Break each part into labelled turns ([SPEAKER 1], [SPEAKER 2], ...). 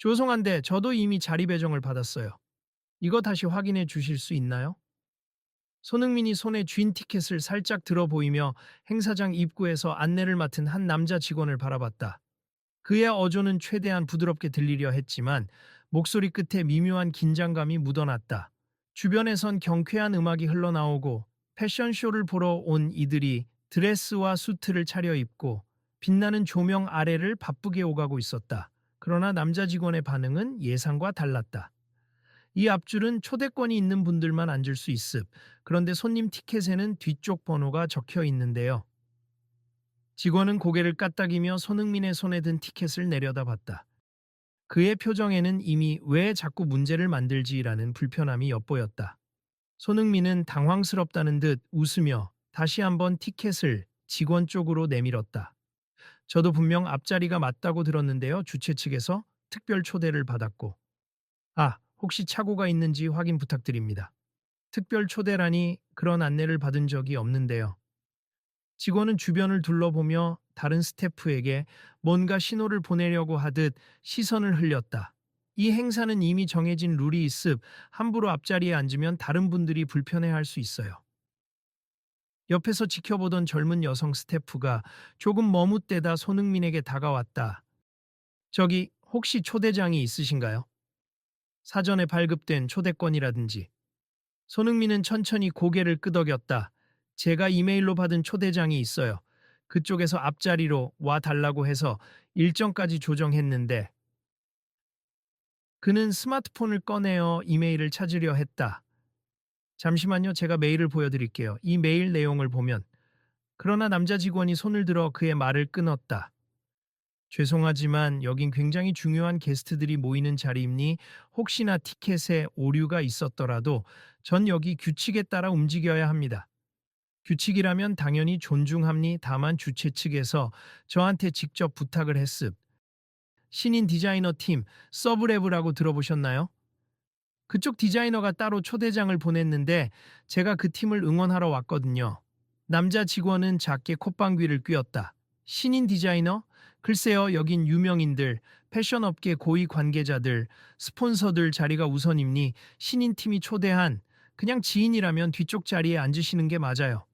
[SPEAKER 1] 죄송한데 저도 이미 자리 배정을 받았어요. 이거 다시 확인해 주실 수 있나요? 손흥민이 손에 쥔 티켓을 살짝 들어 보이며 행사장 입구에서 안내를 맡은 한 남자 직원을 바라봤다. 그의 어조는 최대한 부드럽게 들리려 했지만 목소리 끝에 미묘한 긴장감이 묻어났다. 주변에선 경쾌한 음악이 흘러나오고 패션쇼를 보러 온 이들이 드레스와 수트를 차려입고 빛나는 조명 아래를 바쁘게 오가고 있었다. 그러나 남자 직원의 반응은 예상과 달랐다. 이 앞줄은 초대권이 있는 분들만 앉을 수 있음. 그런데 손님 티켓에는 뒤쪽 번호가 적혀 있는데요. 직원은 고개를 까딱이며 손흥민의 손에 든 티켓을 내려다봤다. 그의 표정에는 이미 왜 자꾸 문제를 만들지라는 불편함이 엿보였다. 손흥민은 당황스럽다는 듯 웃으며 다시 한번 티켓을 직원 쪽으로 내밀었다. 저도 분명 앞자리가 맞다고 들었는데요. 주최 측에서 특별 초대를 받았고. 아, 혹시 착오가 있는지 확인 부탁드립니다. 특별 초대라니 그런 안내를 받은 적이 없는데요. 직원은 주변을 둘러보며 다른 스태프에게 뭔가 신호를 보내려고 하듯 시선을 흘렸다. 이 행사는 이미 정해진 룰이 있음 함부로 앞자리에 앉으면 다른 분들이 불편해할 수 있어요. 옆에서 지켜보던 젊은 여성 스태프가 조금 머뭇대다 손흥민에게 다가왔다. 저기 혹시 초대장이 있으신가요? 사전에 발급된 초대권이라든지. 손흥민은 천천히 고개를 끄덕였다. 제가 이메일로 받은 초대장이 있어요. 그쪽에서 앞자리로 와 달라고 해서 일정까지 조정했는데 그는 스마트폰을 꺼내어 이메일을 찾으려 했다. 잠시만요. 제가 메일을 보여드릴게요. 이 메일 내용을 보면 그러나 남자 직원이 손을 들어 그의 말을 끊었다. 죄송하지만 여긴 굉장히 중요한 게스트들이 모이는 자리이니 혹시나 티켓에 오류가 있었더라도 전 여기 규칙에 따라 움직여야 합니다. 규칙이라면 당연히 존중합니 다만 주최 측에서 저한테 직접 부탁을 했습. 신인 디자이너 팀 서브랩이라고 들어보셨나요? 그쪽 디자이너가 따로 초대장을 보냈는데 제가 그 팀을 응원하러 왔거든요. 남자 직원은 작게 콧방귀를 뀌었다. 신인 디자이너? 글쎄요, 여긴 유명인들, 패션업계 고위 관계자들, 스폰서들 자리가 우선입니 신인 팀이 초대한 그냥 지인이라면 뒤쪽 자리에 앉으시는 게 맞아요.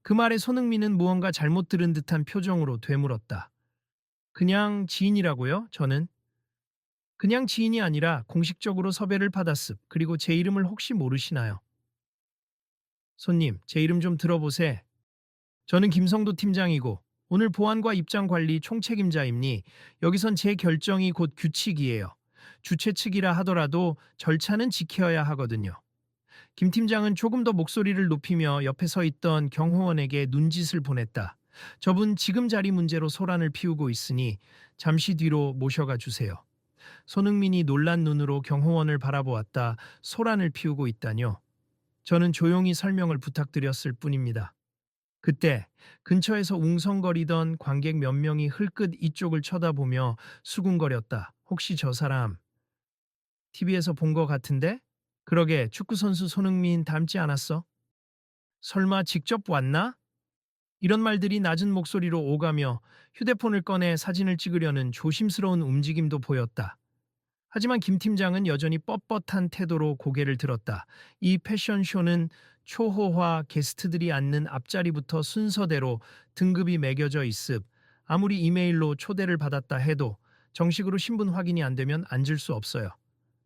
[SPEAKER 1] 그 말에 손흥민은 무언가 잘못 들은 듯한 표정으로 되물었다. 그냥 지인이라고요? 저는 그냥 지인이 아니라 공식적으로 섭외를 받았습. 그리고 제 이름을 혹시 모르시나요? 손님, 제 이름 좀 들어보세. 저는 김성도 팀장이고 오늘 보안과 입장 관리 총책임자입니. 여기선 제 결정이 곧 규칙이에요. 주최 측이라 하더라도 절차는 지켜야 하거든요. 김 팀장은 조금 더 목소리를 높이며 옆에 서 있던 경호원에게 눈짓을 보냈다. 저분 지금 자리 문제로 소란을 피우고 있으니 잠시 뒤로 모셔가 주세요. 손흥민이 놀란 눈으로 경호원을 바라보았다. 소란을 피우고 있다뇨. 저는 조용히 설명을 부탁드렸을 뿐입니다. 그때 근처에서 웅성거리던 관객 몇 명이 흘끗 이쪽을 쳐다보며 수군거렸다. 혹시 저 사람 TV에서 본 거 같은데? 그러게 축구선수 손흥민 닮지 않았어? 설마 직접 왔나? 이런 말들이 낮은 목소리로 오가며 휴대폰을 꺼내 사진을 찍으려는 조심스러운 움직임도 보였다. 하지만 김 팀장은 여전히 뻣뻣한 태도로 고개를 들었다. 이 패션쇼는 초호화 게스트들이 앉는 앞자리부터 순서대로 등급이 매겨져 있음. 아무리 이메일로 초대를 받았다 해도 정식으로 신분 확인이 안 되면 앉을 수 없어요.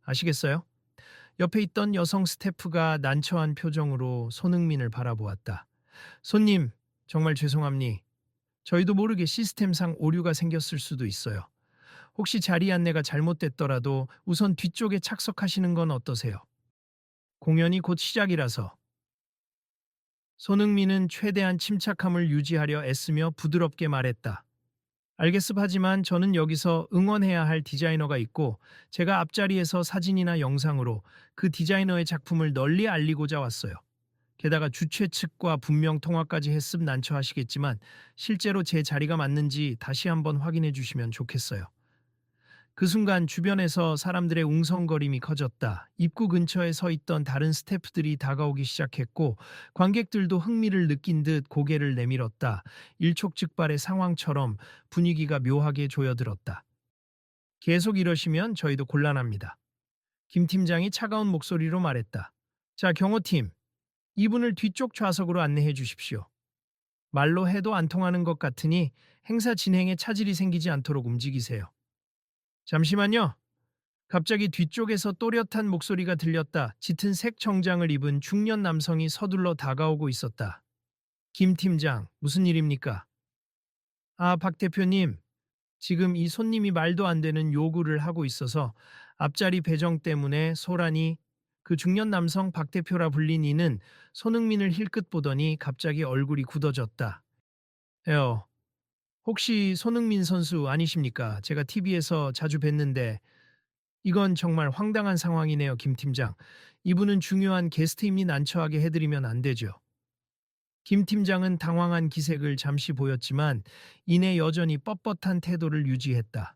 [SPEAKER 1] 아시겠어요? 옆에 있던 여성 스태프가 난처한 표정으로 손흥민을 바라보았다. 손님, 정말 죄송합니. 저희도 모르게 시스템상 오류가 생겼을 수도 있어요. 혹시 자리 안내가 잘못됐더라도 우선 뒤쪽에 착석하시는 건 어떠세요? 공연이 곧 시작이라서. 손흥민은 최대한 침착함을 유지하려 애쓰며 부드럽게 말했다. 알겠습 하지만 저는 여기서 응원해야 할 디자이너가 있고 제가 앞자리에서 사진이나 영상으로 그 디자이너의 작품을 널리 알리고자 왔어요. 게다가 주최 측과 분명 통화까지 했음 난처하시겠지만 실제로 제 자리가 맞는지 다시 한번 확인해 주시면 좋겠어요. 그 순간 주변에서 사람들의 웅성거림이 커졌다. 입구 근처에 서 있던 다른 스태프들이 다가오기 시작했고 관객들도 흥미를 느낀 듯 고개를 내밀었다. 일촉즉발의 상황처럼 분위기가 묘하게 조여들었다. 계속 이러시면 저희도 곤란합니다. 김 팀장이 차가운 목소리로 말했다. 자, 경호팀, 이분을 뒤쪽 좌석으로 안내해 주십시오. 말로 해도 안 통하는 것 같으니 행사 진행에 차질이 생기지 않도록 움직이세요. 잠시만요. 갑자기 뒤쪽에서 또렷한 목소리가 들렸다. 짙은 색 정장을 입은 중년 남성이 서둘러 다가오고 있었다. 김 팀장, 무슨 일입니까? 아, 박 대표님, 지금 이 손님이 말도 안 되는 요구를 하고 있어서 앞자리 배정 때문에 소란이. 그 중년 남성 박 대표라 불린 이는 손흥민을 힐끗 보더니 갑자기 얼굴이 굳어졌다. 에어, 혹시 손흥민 선수 아니십니까? 제가 TV에서 자주 뵀는데 이건 정말 황당한 상황이네요, 김 팀장. 이분은 중요한 게스트임이 난처하게 해드리면 안 되죠. 김 팀장은 당황한 기색을 잠시 보였지만 이내 여전히 뻣뻣한 태도를 유지했다.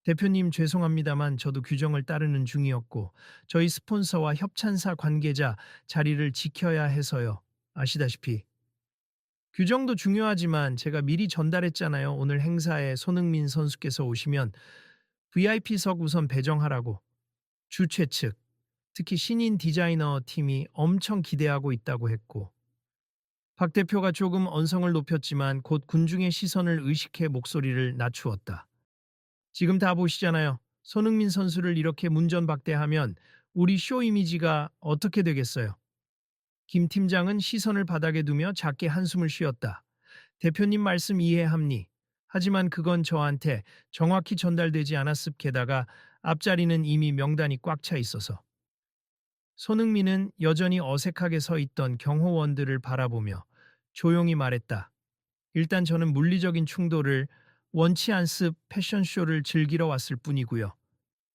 [SPEAKER 1] 대표님 죄송합니다만 저도 규정을 따르는 중이었고 저희 스폰서와 협찬사 관계자 자리를 지켜야 해서요. 아시다시피. 규정도 중요하지만 제가 미리 전달했잖아요. 오늘 행사에 손흥민 선수께서 오시면 VIP석 우선 배정하라고. 주최 측, 특히 신인 디자이너 팀이 엄청 기대하고 있다고 했고 박 대표가 조금 언성을 높였지만 곧 군중의 시선을 의식해 목소리를 낮추었다. 지금 다 보시잖아요. 손흥민 선수를 이렇게 문전박대하면 우리 쇼 이미지가 어떻게 되겠어요? 김 팀장은 시선을 바닥에 두며 작게 한숨을 쉬었다. 대표님 말씀 이해합니. 하지만 그건 저한테 정확히 전달되지 않았습. 게다가 앞자리는 이미 명단이 꽉 차 있어서. 손흥민은 여전히 어색하게 서 있던 경호원들을 바라보며 조용히 말했다. 일단 저는 물리적인 충돌을 원치 않습. 패션쇼를 즐기러 왔을 뿐이고요.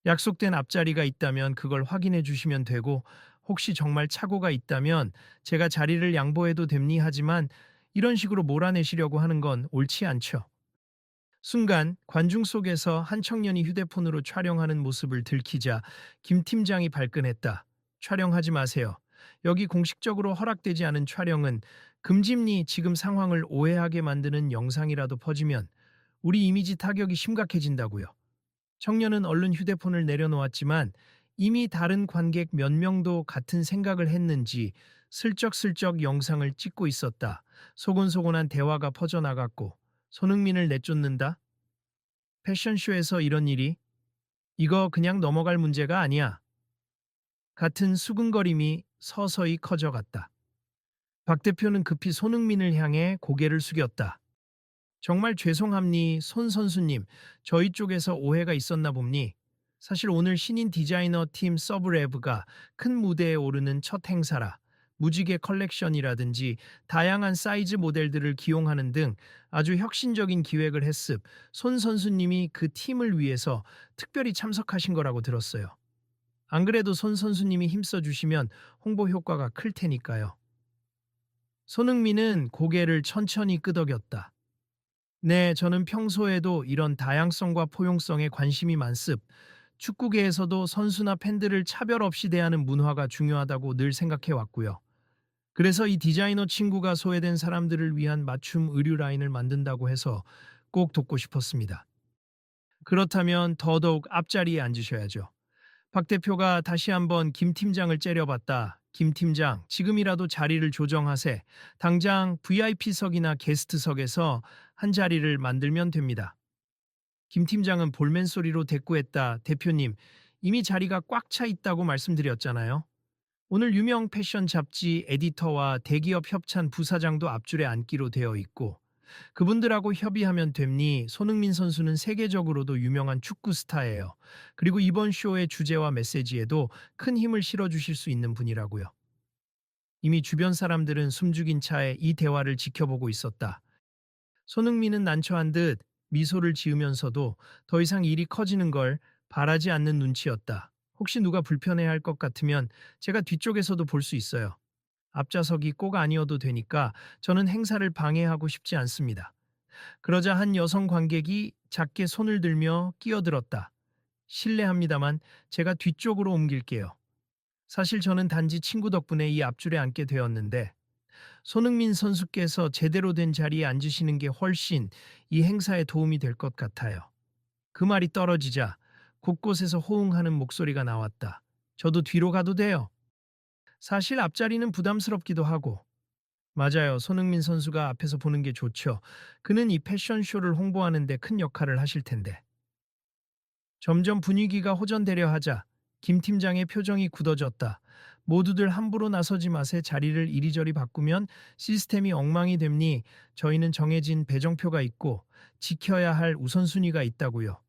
[SPEAKER 1] 약속된 앞자리가 있다면 그걸 확인해 주시면 되고 혹시 정말 착오가 있다면 제가 자리를 양보해도 됩니. 하지만 이런 식으로 몰아내시려고 하는 건 옳지 않죠. 순간 관중 속에서 한 청년이 휴대폰으로 촬영하는 모습을 들키자 김 팀장이 발끈했다. 촬영하지 마세요. 여기 공식적으로 허락되지 않은 촬영은 금지니. 지금 상황을 오해하게 만드는 영상이라도 퍼지면 우리 이미지 타격이 심각해진다고요. 청년은 얼른 휴대폰을 내려놓았지만 이미 다른 관객 몇 명도 같은 생각을 했는지 슬쩍슬쩍 영상을 찍고 있었다. 소곤소곤한 대화가 퍼져나갔고 손흥민을 내쫓는다? 패션쇼에서 이런 일이? 이거 그냥 넘어갈 문제가 아니야. 같은 수근거림이 서서히 커져갔다. 박 대표는 급히 손흥민을 향해 고개를 숙였다. 정말 죄송합니, 손 선수님. 저희 쪽에서 오해가 있었나 봅니. 사실 오늘 신인 디자이너 팀 서브레브가 큰 무대에 오르는 첫 행사라 무지개 컬렉션이라든지 다양한 사이즈 모델들을 기용하는 등 아주 혁신적인 기획을 했습. 손 선수님이 그 팀을 위해서 특별히 참석하신 거라고 들었어요. 안 그래도 손 선수님이 힘써 주시면 홍보 효과가 클 테니까요. 손흥민은 고개를 천천히 끄덕였다. 네, 저는 평소에도 이런 다양성과 포용성에 관심이 많습. 축구계에서도 선수나 팬들을 차별 없이 대하는 문화가 중요하다고 늘 생각해 왔고요. 그래서 이 디자이너 친구가 소외된 사람들을 위한 맞춤 의류 라인을 만든다고 해서 꼭 돕고 싶었습니다. 그렇다면 더더욱 앞자리에 앉으셔야죠. 박 대표가 다시 한번 김 팀장을 째려봤다. 김 팀장, 지금이라도 자리를 조정하세. 당장 VIP석이나 게스트석에서 한 자리를 만들면 됩니다. 김 팀장은 볼멘 소리로 대꾸했다. 대표님, 이미 자리가 꽉 차 있다고 말씀드렸잖아요. 오늘 유명 패션 잡지 에디터와 대기업 협찬 부사장도 앞줄에 앉기로 되어 있고 그분들하고 협의하면 됩니. 손흥민 선수는 세계적으로도 유명한 축구 스타예요. 그리고 이번 쇼의 주제와 메시지에도 큰 힘을 실어주실 수 있는 분이라고요. 이미 주변 사람들은 숨죽인 차에 이 대화를 지켜보고 있었다. 손흥민은 난처한 듯 미소를 지으면서도 더 이상 일이 커지는 걸 바라지 않는 눈치였다. 혹시 누가 불편해할 것 같으면 제가 뒤쪽에서도 볼 수 있어요. 앞좌석이 꼭 아니어도 되니까 저는 행사를 방해하고 싶지 않습니다. 그러자 한 여성 관객이 작게 손을 들며 끼어들었다. 실례합니다만 제가 뒤쪽으로 옮길게요. 사실 저는 단지 친구 덕분에 이 앞줄에 앉게 되었는데 손흥민 선수께서 제대로 된 자리에 앉으시는 게 훨씬 이 행사에 도움이 될 것 같아요. 그 말이 떨어지자 곳곳에서 호응하는 목소리가 나왔다. 저도 뒤로 가도 돼요. 사실 앞자리는 부담스럽기도 하고. 맞아요. 손흥민 선수가 앞에서 보는 게 좋죠. 그는 이 패션쇼를 홍보하는 데 큰 역할을 하실 텐데. 점점 분위기가 호전되려 하자 김 팀장의 표정이 굳어졌다. 모두들 함부로 나서지 마세. 자리를 이리저리 바꾸면 시스템이 엉망이 됩니. 저희는 정해진 배정표가 있고 지켜야 할 우선순위가 있다고요.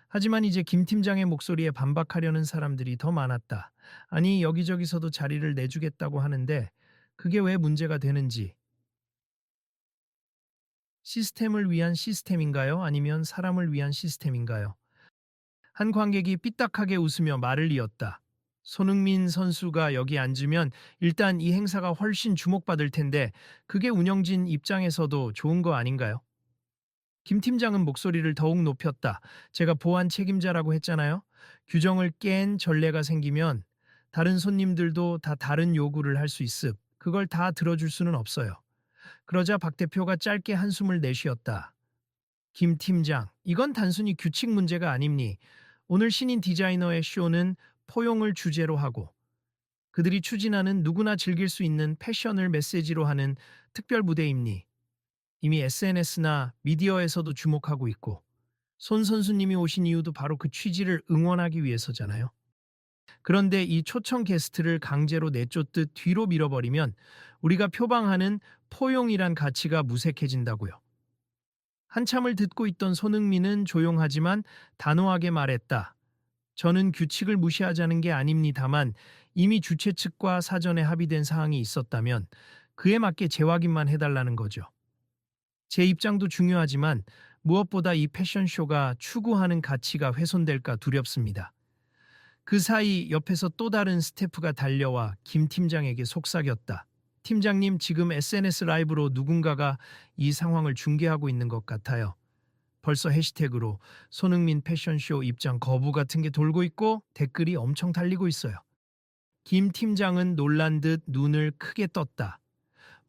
[SPEAKER 1] 하지만 이제 김 팀장의 목소리에 반박하려는 사람들이 더 많았다. 아니, 여기저기서도 자리를 내주겠다고 하는데 그게 왜 문제가 되는지. 시스템을 위한 시스템인가요? 아니면 사람을 위한 시스템인가요? 한 관객이 삐딱하게 웃으며 말을 이었다. 손흥민 선수가 여기 앉으면 일단 이 행사가 훨씬 주목받을 텐데 그게 운영진 입장에서도 좋은 거 아닌가요? 김 팀장은 목소리를 더욱 높였다. 제가 보안 책임자라고 했잖아요. 규정을 깬 전례가 생기면 다른 손님들도 다 다른 요구를 할 수 있음. 그걸 다 들어줄 수는 없어요. 그러자 박 대표가 짧게 한숨을 내쉬었다. 김 팀장, 이건 단순히 규칙 문제가 아닙니. 오늘 신인 디자이너의 쇼는 포용을 주제로 하고 그들이 추진하는 누구나 즐길 수 있는 패션을 메시지로 하는 특별 무대입니. 이미 SNS나 미디어에서도 주목하고 있고 손 선수님이 오신 이유도 바로 그 취지를 응원하기 위해서잖아요. 그런데 이 초청 게스트를 강제로 내쫓듯 뒤로 밀어버리면 우리가 표방하는 포용이란 가치가 무색해진다고요. 한참을 듣고 있던 손흥민은 조용하지만 단호하게 말했다. 저는 규칙을 무시하자는 게 아닙니다만 이미 주최 측과 사전에 합의된 사항이 있었다면 그에 맞게 재확인만 해달라는 거죠. 제 입장도 중요하지만 무엇보다 이 패션쇼가 추구하는 가치가 훼손될까 두렵습니다. 그 사이 옆에서 또 다른 스태프가 달려와 김 팀장에게 속삭였다. 팀장님, 지금 SNS 라이브로 누군가가 이 상황을 중계하고 있는 것 같아요. 벌써 해시태그로 손흥민 패션쇼 입장 거부 같은 게 돌고 있고 댓글이 엄청 달리고 있어요. 김 팀장은 놀란 듯 눈을 크게 떴다.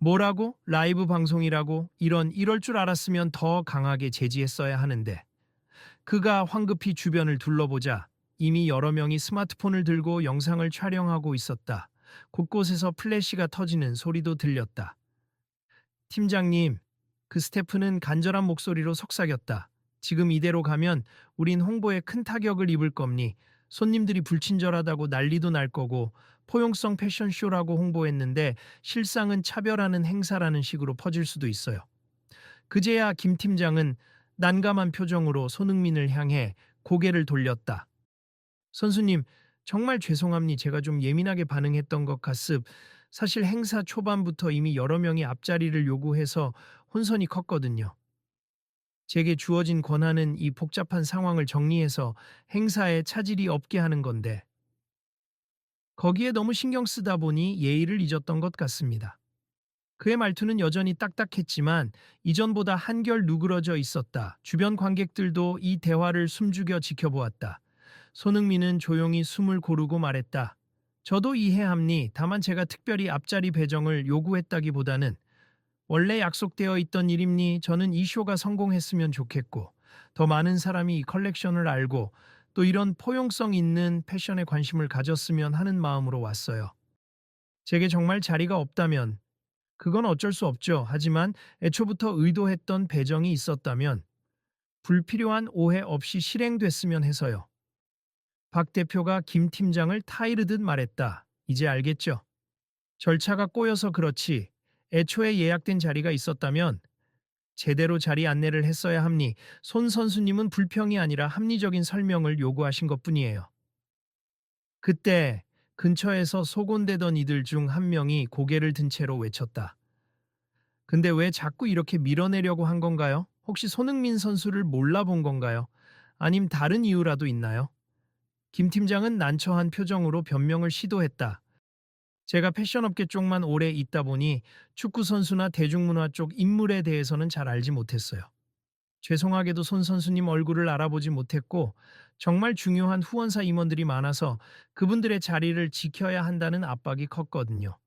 [SPEAKER 1] 뭐라고? 라이브 방송이라고? 이럴 줄 알았으면 더 강하게 제지했어야 하는데. 그가 황급히 주변을 둘러보자 이미 여러 명이 스마트폰을 들고 영상을 촬영하고 있었다. 곳곳에서 플래시가 터지는 소리도 들렸다. 팀장님, 그 스태프는 간절한 목소리로 속삭였다. 지금 이대로 가면 우린 홍보에 큰 타격을 입을 겁니. 손님들이 불친절하다고 난리도 날 거고 포용성 패션쇼라고 홍보했는데 실상은 차별하는 행사라는 식으로 퍼질 수도 있어요. 그제야 김 팀장은 난감한 표정으로 손흥민을 향해 고개를 돌렸다. 선수님, 정말 죄송합니. 제가 좀 예민하게 반응했던 것 같습. 사실 행사 초반부터 이미 여러 명이 앞자리를 요구해서 혼선이 컸거든요. 제게 주어진 권한은 이 복잡한 상황을 정리해서 행사에 차질이 없게 하는 건데 거기에 너무 신경 쓰다 보니 예의를 잊었던 것 같습니다. 그의 말투는 여전히 딱딱했지만 이전보다 한결 누그러져 있었다. 주변 관객들도 이 대화를 숨죽여 지켜보았다. 손흥민은 조용히 숨을 고르고 말했다. 저도 이해합니. 다만 제가 특별히 앞자리 배정을 요구했다기보다는 원래 약속되어 있던 일입니. 저는 이 쇼가 성공했으면 좋겠고 더 많은 사람이 이 컬렉션을 알고 또 이런 포용성 있는 패션에 관심을 가졌으면 하는 마음으로 왔어요. 제게 정말 자리가 없다면 그건 어쩔 수 없죠. 하지만 애초부터 의도했던 배정이 있었다면 불필요한 오해 없이 실행됐으면 해서요. 박 대표가 김 팀장을 타이르듯 말했다. 이제 알겠죠? 절차가 꼬여서 그렇지. 애초에 예약된 자리가 있었다면 제대로 자리 안내를 했어야 합니. 손 선수님은 불평이 아니라 합리적인 설명을 요구하신 것뿐이에요. 그때 근처에서 소곤대던 이들 중 한 명이 고개를 든 채로 외쳤다. 근데 왜 자꾸 이렇게 밀어내려고 한 건가요? 혹시 손흥민 선수를 몰라본 건가요? 아님 다른 이유라도 있나요? 김 팀장은 난처한 표정으로 변명을 시도했다. 제가 패션업계 쪽만 오래 있다 보니 축구 선수나 대중문화 쪽 인물에 대해서는 잘 알지 못했어요. 죄송하게도 손 선수님 얼굴을 알아보지 못했고 정말 중요한 후원사 임원들이 많아서 그분들의 자리를 지켜야 한다는 압박이 컸거든요.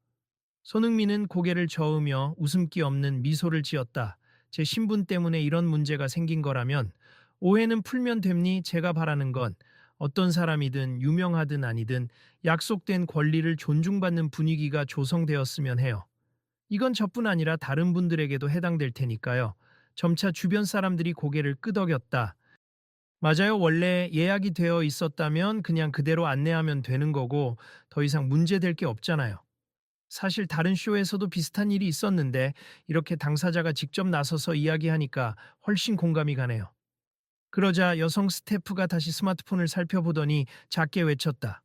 [SPEAKER 1] 손흥민은 고개를 저으며 웃음기 없는 미소를 지었다. 제 신분 때문에 이런 문제가 생긴 거라면 오해는 풀면 됩니. 제가 바라는 건 어떤 사람이든 유명하든 아니든 약속된 권리를 존중받는 분위기가 조성되었으면 해요. 이건 저뿐 아니라 다른 분들에게도 해당될 테니까요. 점차 주변 사람들이 고개를 끄덕였다. 맞아요. 원래 예약이 되어 있었다면 그냥 그대로 안내하면 되는 거고 더 이상 문제될 게 없잖아요. 사실 다른 쇼에서도 비슷한 일이 있었는데 이렇게 당사자가 직접 나서서 이야기하니까 훨씬 공감이 가네요. 그러자 여성 스태프가 다시 스마트폰을 살펴보더니 작게 외쳤다.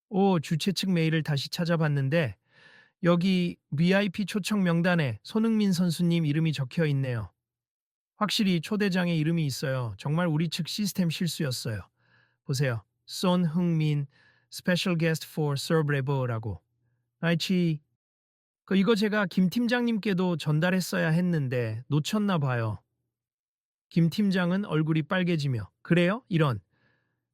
[SPEAKER 1] 오, 주최 측 메일을 다시 찾아봤는데 여기 VIP 초청 명단에 손흥민 선수님 이름이 적혀 있네요. 확실히 초대장에 이름이 있어요. 정말 우리 측 시스템 실수였어요. 보세요. 손흥민 스페셜 게스트 for 서브레버라고. 아이치 이거 제가 김 팀장님께도 전달했어야 했는데 놓쳤나 봐요. 김 팀장은 얼굴이 빨개지며 그래요? 이런.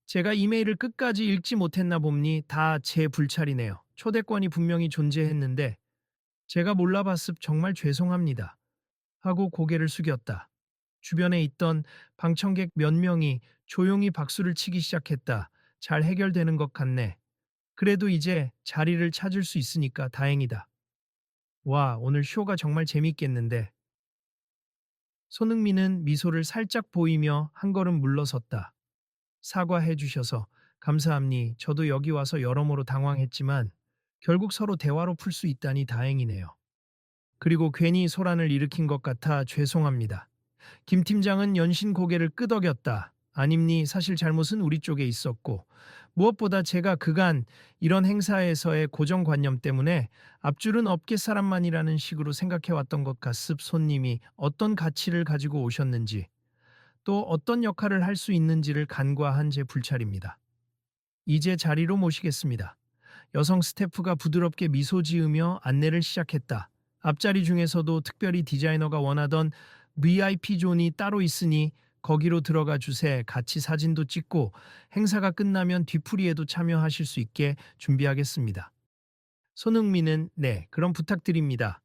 [SPEAKER 1] 제가 이메일을 끝까지 읽지 못했나 봅니 다 제 불찰이네요. 초대권이 분명히 존재했는데 제가 몰라봤습 정말 죄송합니다. 하고 고개를 숙였다. 주변에 있던 방청객 몇 명이 조용히 박수를 치기 시작했다. 잘 해결되는 것 같네. 그래도 이제 자리를 찾을 수 있으니까 다행이다. 와, 오늘 쇼가 정말 재밌겠는데. 손흥민은 미소를 살짝 보이며 한 걸음 물러섰다. 사과해 주셔서 감사합니. 저도 여기 와서 여러모로 당황했지만 결국 서로 대화로 풀 수 있다니 다행이네요. 그리고 괜히 소란을 일으킨 것 같아 죄송합니다. 김 팀장은 연신 고개를 끄덕였다. 아닙니 사실 잘못은 우리 쪽에 있었고 무엇보다 제가 그간 이런 행사에서의 고정관념 때문에 앞줄은 업계 사람만이라는 식으로 생각해왔던 것 같습. 손님이 어떤 가치를 가지고 오셨는지 또 어떤 역할을 할 수 있는지를 간과한 제 불찰입니다. 이제 자리로 모시겠습니다. 여성 스태프가 부드럽게 미소 지으며 안내를 시작했다. 앞자리 중에서도 특별히 디자이너가 원하던 VIP 존이 따로 있으니 거기로 들어가 주세. 같이 사진도 찍고 행사가 끝나면 뒤풀이에도 참여하실 수 있게 준비하겠습니다. 손흥민은 네, 그럼 부탁드립니다.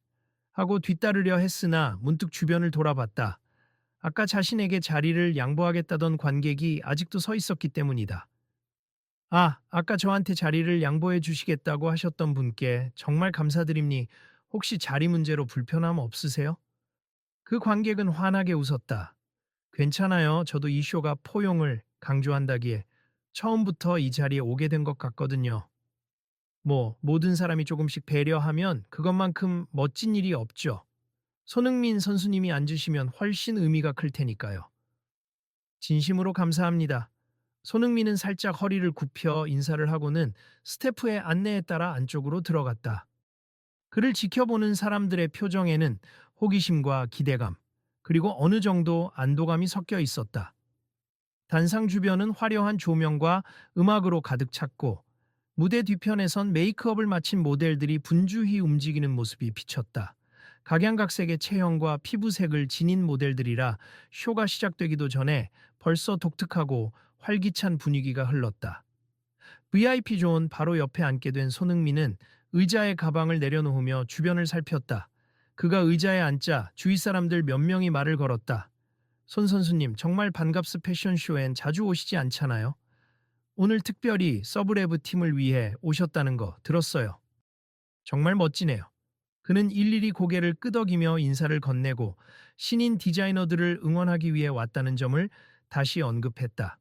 [SPEAKER 1] 하고 뒤따르려 했으나 문득 주변을 돌아봤다. 아까 자신에게 자리를 양보하겠다던 관객이 아직도 서 있었기 때문이다. 아, 아까 저한테 자리를 양보해 주시겠다고 하셨던 분께 정말 감사드립니. 혹시 자리 문제로 불편함 없으세요? 그 관객은 환하게 웃었다. 괜찮아요. 저도 이 쇼가 포용을 강조한다기에 처음부터 이 자리에 오게 된 것 같거든요. 모든 사람이 조금씩 배려하면 그것만큼 멋진 일이 없죠. 손흥민 선수님이 앉으시면 훨씬 의미가 클 테니까요. 진심으로 감사합니다. 손흥민은 살짝 허리를 굽혀 인사를 하고는 스태프의 안내에 따라 안쪽으로 들어갔다. 그를 지켜보는 사람들의 표정에는 호기심과 기대감, 그리고 어느 정도 안도감이 섞여 있었다. 단상 주변은 화려한 조명과 음악으로 가득 찼고 무대 뒤편에선 메이크업을 마친 모델들이 분주히 움직이는 모습이 비쳤다. 각양각색의 체형과 피부색을 지닌 모델들이라 쇼가 시작되기도 전에 벌써 독특하고 활기찬 분위기가 흘렀다. VIP 존 바로 옆에 앉게 된 손흥민은 의자에 가방을 내려놓으며 주변을 살폈다. 그가 의자에 앉자 주위 사람들 몇 명이 말을 걸었다. 손 선수님 정말 반갑스 패션쇼엔 자주 오시지 않잖아요? 오늘 특별히 서브레브 팀을 위해 오셨다는 거 들었어요. 정말 멋지네요. 그는 일일이 고개를 끄덕이며 인사를 건네고 신인 디자이너들을 응원하기 위해 왔다는 점을 다시 언급했다.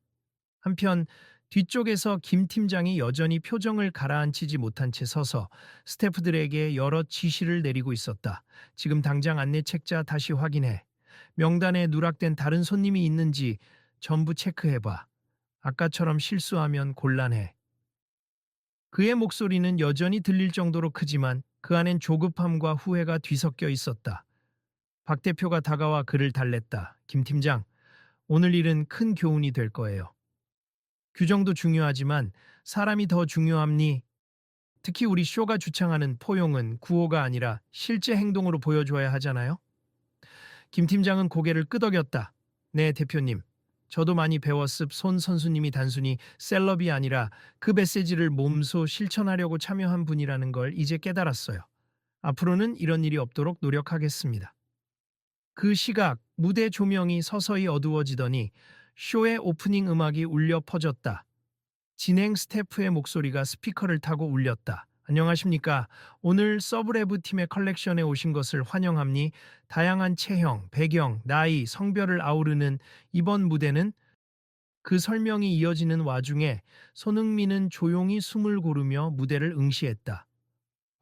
[SPEAKER 1] 한편 뒤쪽에서 김 팀장이 여전히 표정을 가라앉히지 못한 채 서서 스태프들에게 여러 지시를 내리고 있었다. 지금 당장 안내 책자 다시 확인해. 명단에 누락된 다른 손님이 있는지 전부 체크해봐. 아까처럼 실수하면 곤란해. 그의 목소리는 여전히 들릴 정도로 크지만 그 안엔 조급함과 후회가 뒤섞여 있었다. 박 대표가 다가와 그를 달랬다. 김 팀장, 오늘 일은 큰 교훈이 될 거예요. 규정도 중요하지만 사람이 더 중요합니. 특히 우리 쇼가 주창하는 포용은 구호가 아니라 실제 행동으로 보여줘야 하잖아요. 김 팀장은 고개를 끄덕였다. 네, 대표님. 저도 많이 배웠습. 손 선수님이 단순히 셀럽이 아니라 그 메시지를 몸소 실천하려고 참여한 분이라는 걸 이제 깨달았어요. 앞으로는 이런 일이 없도록 노력하겠습니다. 그 시각 무대 조명이 서서히 어두워지더니 쇼의 오프닝 음악이 울려 퍼졌다. 진행 스태프의 목소리가 스피커를 타고 울렸다. 안녕하십니까. 오늘 서브레브 팀의 컬렉션에 오신 것을 환영합니. 다양한 체형, 배경, 나이, 성별을 아우르는 이번 무대는 그 설명이 이어지는 와중에 손흥민은 조용히 숨을 고르며 무대를 응시했다.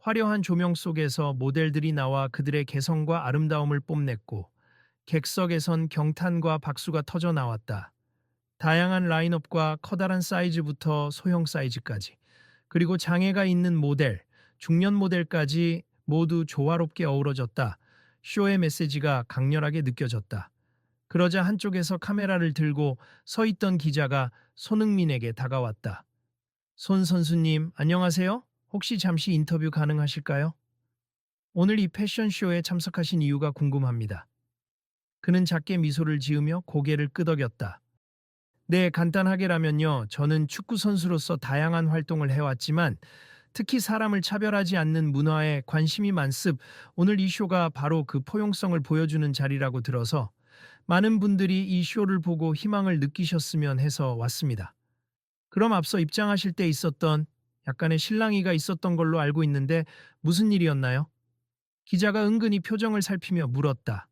[SPEAKER 1] 화려한 조명 속에서 모델들이 나와 그들의 개성과 아름다움을 뽐냈고 객석에선 경탄과 박수가 터져 나왔다. 다양한 라인업과 커다란 사이즈부터 소형 사이즈까지, 그리고 장애가 있는 모델, 중년 모델까지 모두 조화롭게 어우러졌다. 쇼의 메시지가 강렬하게 느껴졌다. 그러자 한쪽에서 카메라를 들고 서 있던 기자가 손흥민에게 다가왔다. 손 선수님, 안녕하세요? 혹시 잠시 인터뷰 가능하실까요? 오늘 이 패션쇼에 참석하신 이유가 궁금합니다. 그는 작게 미소를 지으며 고개를 끄덕였다. 네, 간단하게라면요. 저는 축구 선수로서 다양한 활동을 해왔지만 특히 사람을 차별하지 않는 문화에 관심이 많습. 오늘 이 쇼가 바로 그 포용성을 보여주는 자리라고 들어서 많은 분들이 이 쇼를 보고 희망을 느끼셨으면 해서 왔습니다. 그럼 앞서 입장하실 때 있었던 약간의 실랑이가 있었던 걸로 알고 있는데 무슨 일이었나요? 기자가 은근히 표정을 살피며 물었다.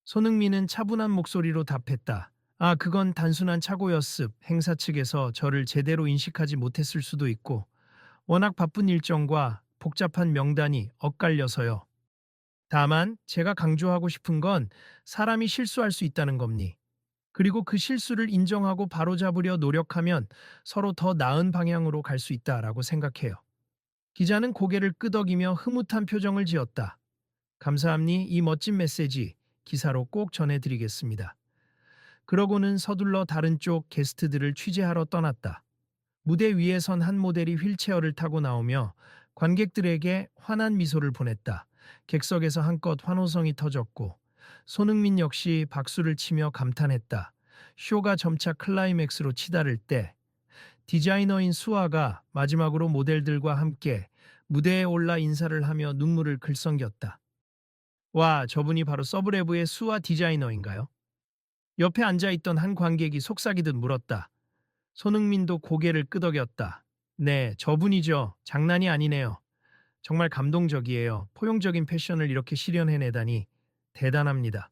[SPEAKER 1] 손흥민은 차분한 목소리로 답했다. 아, 그건 단순한 착오였습. 행사 측에서 저를 제대로 인식하지 못했을 수도 있고, 워낙 바쁜 일정과 복잡한 명단이 엇갈려서요. 다만, 제가 강조하고 싶은 건 사람이 실수할 수 있다는 겁니. 그리고 그 실수를 인정하고 바로잡으려 노력하면 서로 더 나은 방향으로 갈 수 있다라고 생각해요. 기자는 고개를 끄덕이며 흐뭇한 표정을 지었다. 감사합니. 이 멋진 메시지 기사로 꼭 전해드리겠습니다. 그러고는 서둘러 다른 쪽 게스트들을 취재하러 떠났다. 무대 위에선 한 모델이 휠체어를 타고 나오며 관객들에게 환한 미소를 보냈다. 객석에서 한껏 환호성이 터졌고 손흥민 역시 박수를 치며 감탄했다. 쇼가 점차 클라이맥스로 치달을 때 디자이너인 수아가 마지막으로 모델들과 함께 무대에 올라 인사를 하며 눈물을 글썽겼다. 와, 저분이 바로 서브레브의 수아 디자이너인가요? 옆에 앉아있던 한 관객이 속삭이듯 물었다. 손흥민도 고개를 끄덕였다. 네, 저분이죠. 장난이 아니네요. 정말 감동적이에요. 포용적인 패션을 이렇게 실현해내다니 대단합니다.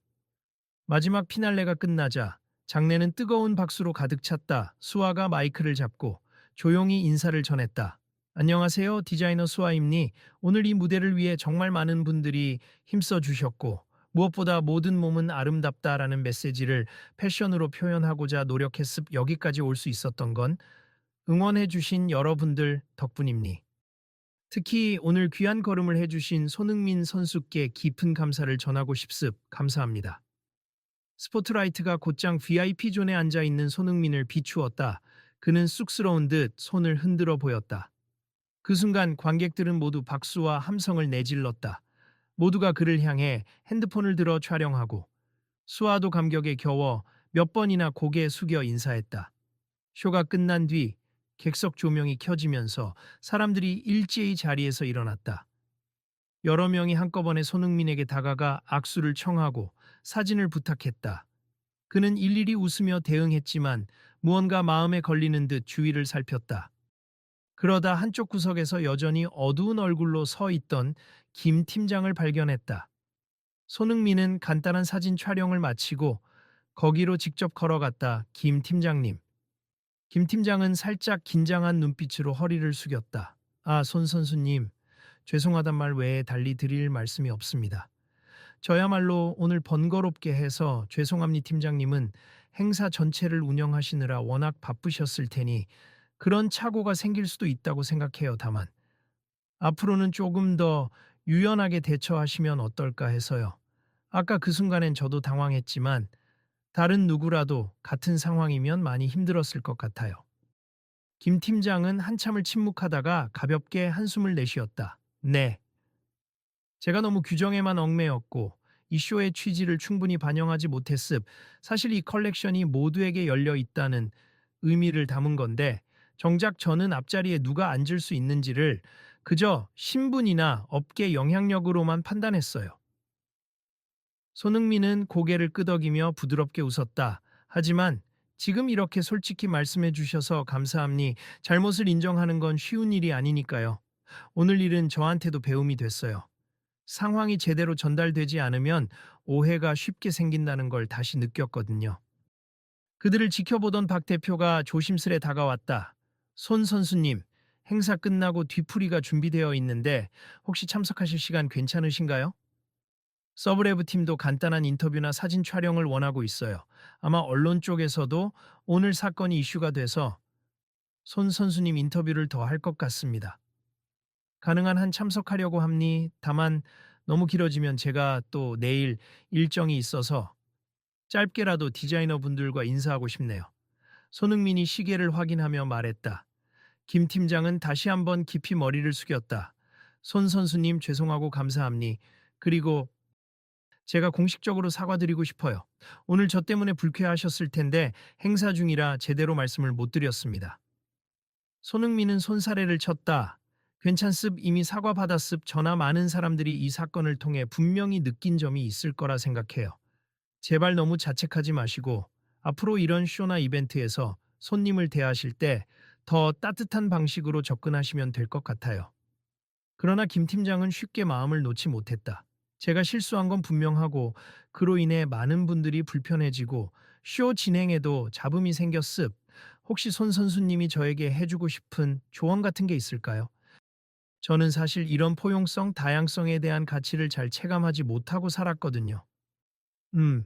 [SPEAKER 1] 마지막 피날레가 끝나자 장내는 뜨거운 박수로 가득 찼다. 수아가 마이크를 잡고 조용히 인사를 전했다. 안녕하세요. 디자이너 수아입니. 오늘 이 무대를 위해 정말 많은 분들이 힘써 주셨고 무엇보다 모든 몸은 아름답다라는 메시지를 패션으로 표현하고자 노력했습. 여기까지 올 수 있었던 건 응원해 주신 여러분들 덕분입니. 특히 오늘 귀한 걸음을 해주신 손흥민 선수께 깊은 감사를 전하고 싶습. 감사합니다. 스포트라이트가 곧장 VIP 존에 앉아 있는 손흥민을 비추었다. 그는 쑥스러운 듯 손을 흔들어 보였다. 그 순간 관객들은 모두 박수와 함성을 내질렀다. 모두가 그를 향해 핸드폰을 들어 촬영하고 수아도 감격에 겨워 몇 번이나 고개 숙여 인사했다. 쇼가 끝난 뒤 객석 조명이 켜지면서 사람들이 일제히 자리에서 일어났다. 여러 명이 한꺼번에 손흥민에게 다가가 악수를 청하고 사진을 부탁했다. 그는 일일이 웃으며 대응했지만 무언가 마음에 걸리는 듯 주위를 살폈다. 그러다 한쪽 구석에서 여전히 어두운 얼굴로 서 있던 김 팀장을 발견했다. 손흥민은 간단한 사진 촬영을 마치고 거기로 직접 걸어갔다. 김 팀장님. 김 팀장은 살짝 긴장한 눈빛으로 허리를 숙였다. 아, 손 선수님. 죄송하단 말 외에 달리 드릴 말씀이 없습니다. 저야말로 오늘 번거롭게 해서 죄송합니 팀장님은 행사 전체를 운영하시느라 워낙 바쁘셨을 테니 그런 착오가 생길 수도 있다고 생각해요. 다만 앞으로는 조금 더 유연하게 대처하시면 어떨까 해서요. 아까 그 순간엔 저도 당황했지만 다른 누구라도 같은 상황이면 많이 힘들었을 것 같아요. 김 팀장은 한참을 침묵하다가 가볍게 한숨을 내쉬었다. 네. 제가 너무 규정에만 얽매였고 이 쇼의 취지를 충분히 반영하지 못했습. 사실 이 컬렉션이 모두에게 열려 있다는 의미를 담은 건데 정작 저는 앞자리에 누가 앉을 수 있는지를 그저 신분이나 업계 영향력으로만 판단했어요. 손흥민은 고개를 끄덕이며 부드럽게 웃었다. 하지만 지금 이렇게 솔직히 말씀해 주셔서 감사합니. 잘못을 인정하는 건 쉬운 일이 아니니까요. 오늘 일은 저한테도 배움이 됐어요. 상황이 제대로 전달되지 않으면 오해가 쉽게 생긴다는 걸 다시 느꼈거든요. 그들을 지켜보던 박 대표가 조심스레 다가왔다. 손 선수님, 행사 끝나고 뒤풀이가 준비되어 있는데 혹시 참석하실 시간 괜찮으신가요? 서브레브 팀도 간단한 인터뷰나 사진 촬영을 원하고 있어요. 아마 언론 쪽에서도 오늘 사건이 이슈가 돼서 손 선수님 인터뷰를 더 할 것 같습니다. 가능한 한 참석하려고 합니. 다만 너무 길어지면 제가 또 내일 일정이 있어서 짧게라도 디자이너 분들과 인사하고 싶네요. 손흥민이 시계를 확인하며 말했다. 김 팀장은 다시 한번 깊이 머리를 숙였다. 손 선수님 죄송하고 감사합니. 그리고 제가 공식적으로 사과드리고 싶어요. 오늘 저 때문에 불쾌하셨을 텐데 행사 중이라 제대로 말씀을 못 드렸습니다. 손흥민은 손사래를 쳤다. 괜찮습 이미 사과받았습 저나 많은 사람들이 이 사건을 통해 분명히 느낀 점이 있을 거라 생각해요. 제발 너무 자책하지 마시고 앞으로 이런 쇼나 이벤트에서 손님을 대하실 때 더 따뜻한 방식으로 접근하시면 될 것 같아요. 그러나 김 팀장은 쉽게 마음을 놓지 못했다. 제가 실수한 건 분명하고 그로 인해 많은 분들이 불편해지고 쇼 진행에도 잡음이 생겼습. 혹시 손 선수님이 저에게 해주고 싶은 조언 같은 게 있을까요? 저는 사실 이런 포용성, 다양성에 대한 가치를 잘 체감하지 못하고 살았거든요. 음,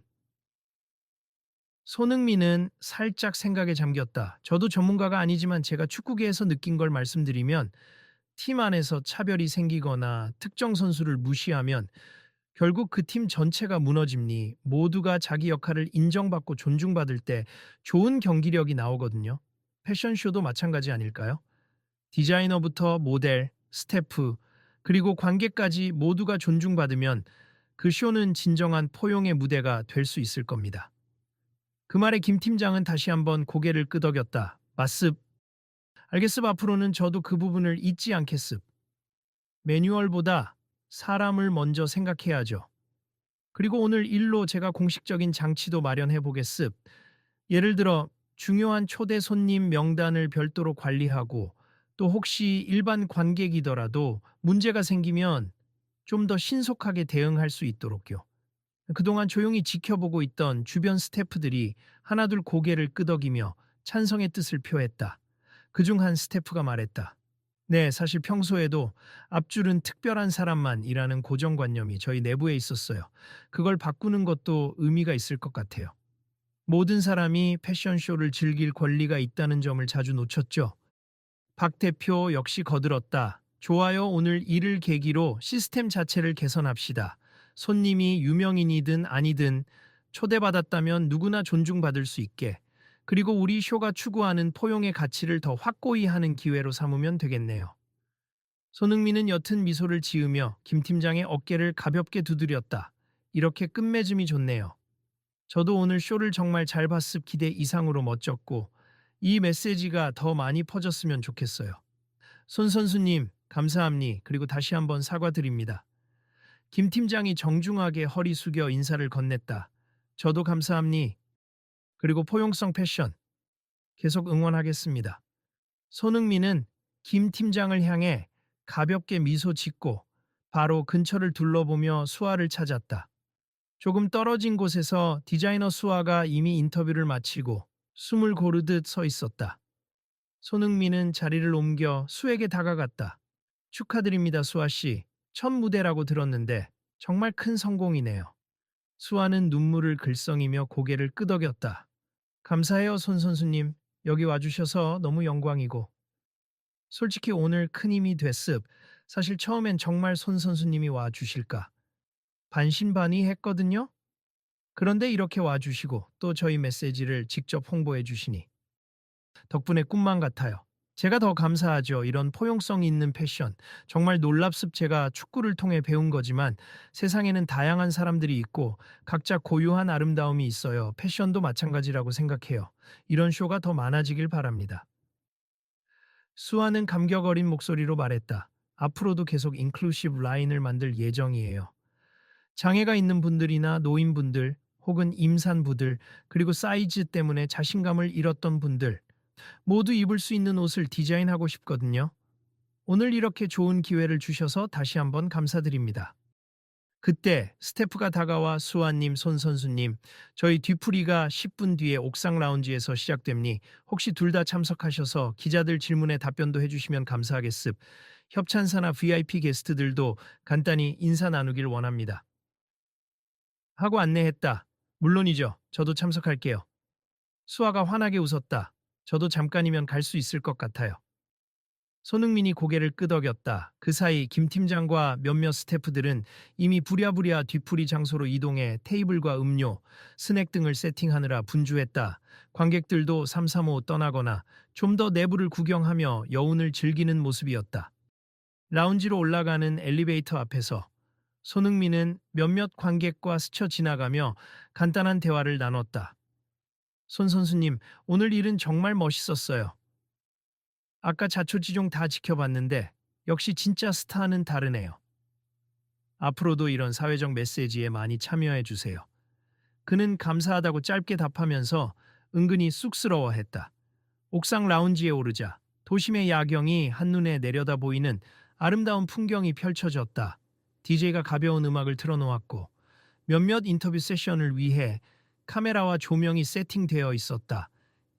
[SPEAKER 1] 손흥민은 살짝 생각에 잠겼다. 저도 전문가가 아니지만 제가 축구계에서 느낀 걸 말씀드리면 팀 안에서 차별이 생기거나 특정 선수를 무시하면 결국 그 팀 전체가 무너집니. 모두가 자기 역할을 인정받고 존중받을 때 좋은 경기력이 나오거든요. 패션쇼도 마찬가지 아닐까요? 디자이너부터 모델, 스태프, 그리고 관객까지 모두가 존중받으면 그 쇼는 진정한 포용의 무대가 될 수 있을 겁니다. 그 말에 김 팀장은 다시 한번 고개를 끄덕였다. 맞습. 알겠습. 앞으로는 저도 그 부분을 잊지 않겠습. 매뉴얼보다 사람을 먼저 생각해야죠. 그리고 오늘 일로 제가 공식적인 장치도 마련해 보겠습. 예를 들어 중요한 초대 손님 명단을 별도로 관리하고 또 혹시 일반 관객이더라도 문제가 생기면 좀 더 신속하게 대응할 수 있도록요. 그동안 조용히 지켜보고 있던 주변 스태프들이 하나둘 고개를 끄덕이며 찬성의 뜻을 표했다. 그중 한 스태프가 말했다. 네, 사실 평소에도 앞줄은 특별한 사람만 일하는 고정관념이 저희 내부에 있었어요. 그걸 바꾸는 것도 의미가 있을 것 같아요. 모든 사람이 패션쇼를 즐길 권리가 있다는 점을 자주 놓쳤죠. 박 대표 역시 거들었다. 좋아요. 오늘 이를 계기로 시스템 자체를 개선합시다. 손님이 유명인이든 아니든 초대받았다면 누구나 존중받을 수 있게. 그리고 우리 쇼가 추구하는 포용의 가치를 더 확고히 하는 기회로 삼으면 되겠네요. 손흥민은 옅은 미소를 지으며 김 팀장의 어깨를 가볍게 두드렸다. 이렇게 끝맺음이 좋네요. 저도 오늘 쇼를 정말 잘 봤습. 기대 이상으로 멋졌고 이 메시지가 더 많이 퍼졌으면 좋겠어요. 손 선수님, 감사합니. 그리고 다시 한번 사과드립니다. 김 팀장이 정중하게 허리 숙여 인사를 건넸다. 저도 감사합니. 그리고 포용성 패션 계속 응원하겠습니다. 손흥민은 김 팀장을 향해 가볍게 미소 짓고 바로 근처를 둘러보며 수아를 찾았다. 조금 떨어진 곳에서 디자이너 수아가 이미 인터뷰를 마치고 숨을 고르듯 서 있었다. 손흥민은 자리를 옮겨 수에게 다가갔다. 축하드립니다, 수아 씨. 첫 무대라고 들었는데 정말 큰 성공이네요. 수아는 눈물을 글썽이며 고개를 끄덕였다. 감사해요, 손 선수님. 여기 와주셔서 너무 영광이고. 솔직히 오늘 큰 힘이 됐습. 사실 처음엔 정말 손 선수님이 와주실까 반신반의했거든요. 그런데 이렇게 와주시고 또 저희 메시지를 직접 홍보해 주시니 덕분에 꿈만 같아요. 제가 더 감사하죠. 이런 포용성 있는 패션. 정말 놀랍습. 제가 축구를 통해 배운 거지만 세상에는 다양한 사람들이 있고 각자 고유한 아름다움이 있어요. 패션도 마찬가지라고 생각해요. 이런 쇼가 더 많아지길 바랍니다. 수아는 감격 어린 목소리로 말했다. 앞으로도 계속 인클루시브 라인을 만들 예정이에요. 장애가 있는 분들이나 노인분들 혹은 임산부들, 그리고 사이즈 때문에 자신감을 잃었던 분들, 모두 입을 수 있는 옷을 디자인하고 싶거든요. 오늘 이렇게 좋은 기회를 주셔서 다시 한번 감사드립니다. 그때 스태프가 다가와 수아님, 손 선수님, 저희 뒤풀이가 10분 뒤에 옥상 라운지에서 시작됩니. 혹시 둘 다 참석하셔서 기자들 질문에 답변도 해주시면 감사하겠습. 협찬사나 VIP 게스트들도 간단히 인사 나누길 원합니다. 하고 안내했다. 물론이죠. 저도 참석할게요. 수아가 환하게 웃었다. 저도 잠깐이면 갈 수 있을 것 같아요. 손흥민이 고개를 끄덕였다. 그 사이 김 팀장과 몇몇 스태프들은 이미 부랴부랴 뒤풀이 장소로 이동해 테이블과 음료, 스낵 등을 세팅하느라 분주했다. 관객들도 삼삼오오 떠나거나 좀 더 내부를 구경하며 여운을 즐기는 모습이었다. 라운지로 올라가는 엘리베이터 앞에서 손흥민은 몇몇 관객과 스쳐 지나가며 간단한 대화를 나눴다. 손 선수님, 오늘 일은 정말 멋있었어요. 아까 자초지종 다 지켜봤는데 역시 진짜 스타는 다르네요. 앞으로도 이런 사회적 메시지에 많이 참여해 주세요. 그는 감사하다고 짧게 답하면서 은근히 쑥스러워했다. 옥상 라운지에 오르자 도심의 야경이 한눈에 내려다 보이는 아름다운 풍경이 펼쳐졌다. DJ가 가벼운 음악을 틀어놓았고 몇몇 인터뷰 세션을 위해 카메라와 조명이 세팅되어 있었다.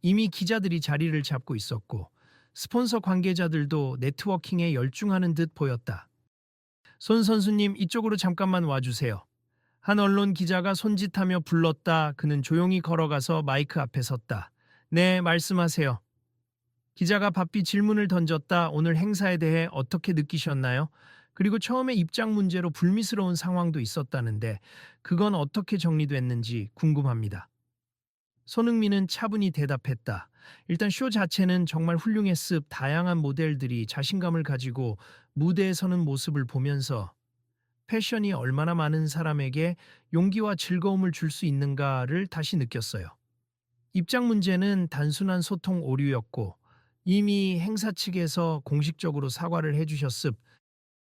[SPEAKER 1] 이미 기자들이 자리를 잡고 있었고 스폰서 관계자들도 네트워킹에 열중하는 듯 보였다. 손 선수님, 이쪽으로 잠깐만 와주세요. 한 언론 기자가 손짓하며 불렀다. 그는 조용히 걸어가서 마이크 앞에 섰다. 네, 말씀하세요. 기자가 바삐 질문을 던졌다. 오늘 행사에 대해 어떻게 느끼셨나요? 그리고 처음에 입장 문제로 불미스러운 상황도 있었다는데 그건 어떻게 정리됐는지 궁금합니다. 손흥민은 차분히 대답했다. 일단 쇼 자체는 정말 훌륭했습. 다양한 모델들이 자신감을 가지고 무대에 서는 모습을 보면서 패션이 얼마나 많은 사람에게 용기와 즐거움을 줄 수 있는가를 다시 느꼈어요. 입장 문제는 단순한 소통 오류였고 이미 행사 측에서 공식적으로 사과를 해주셨습.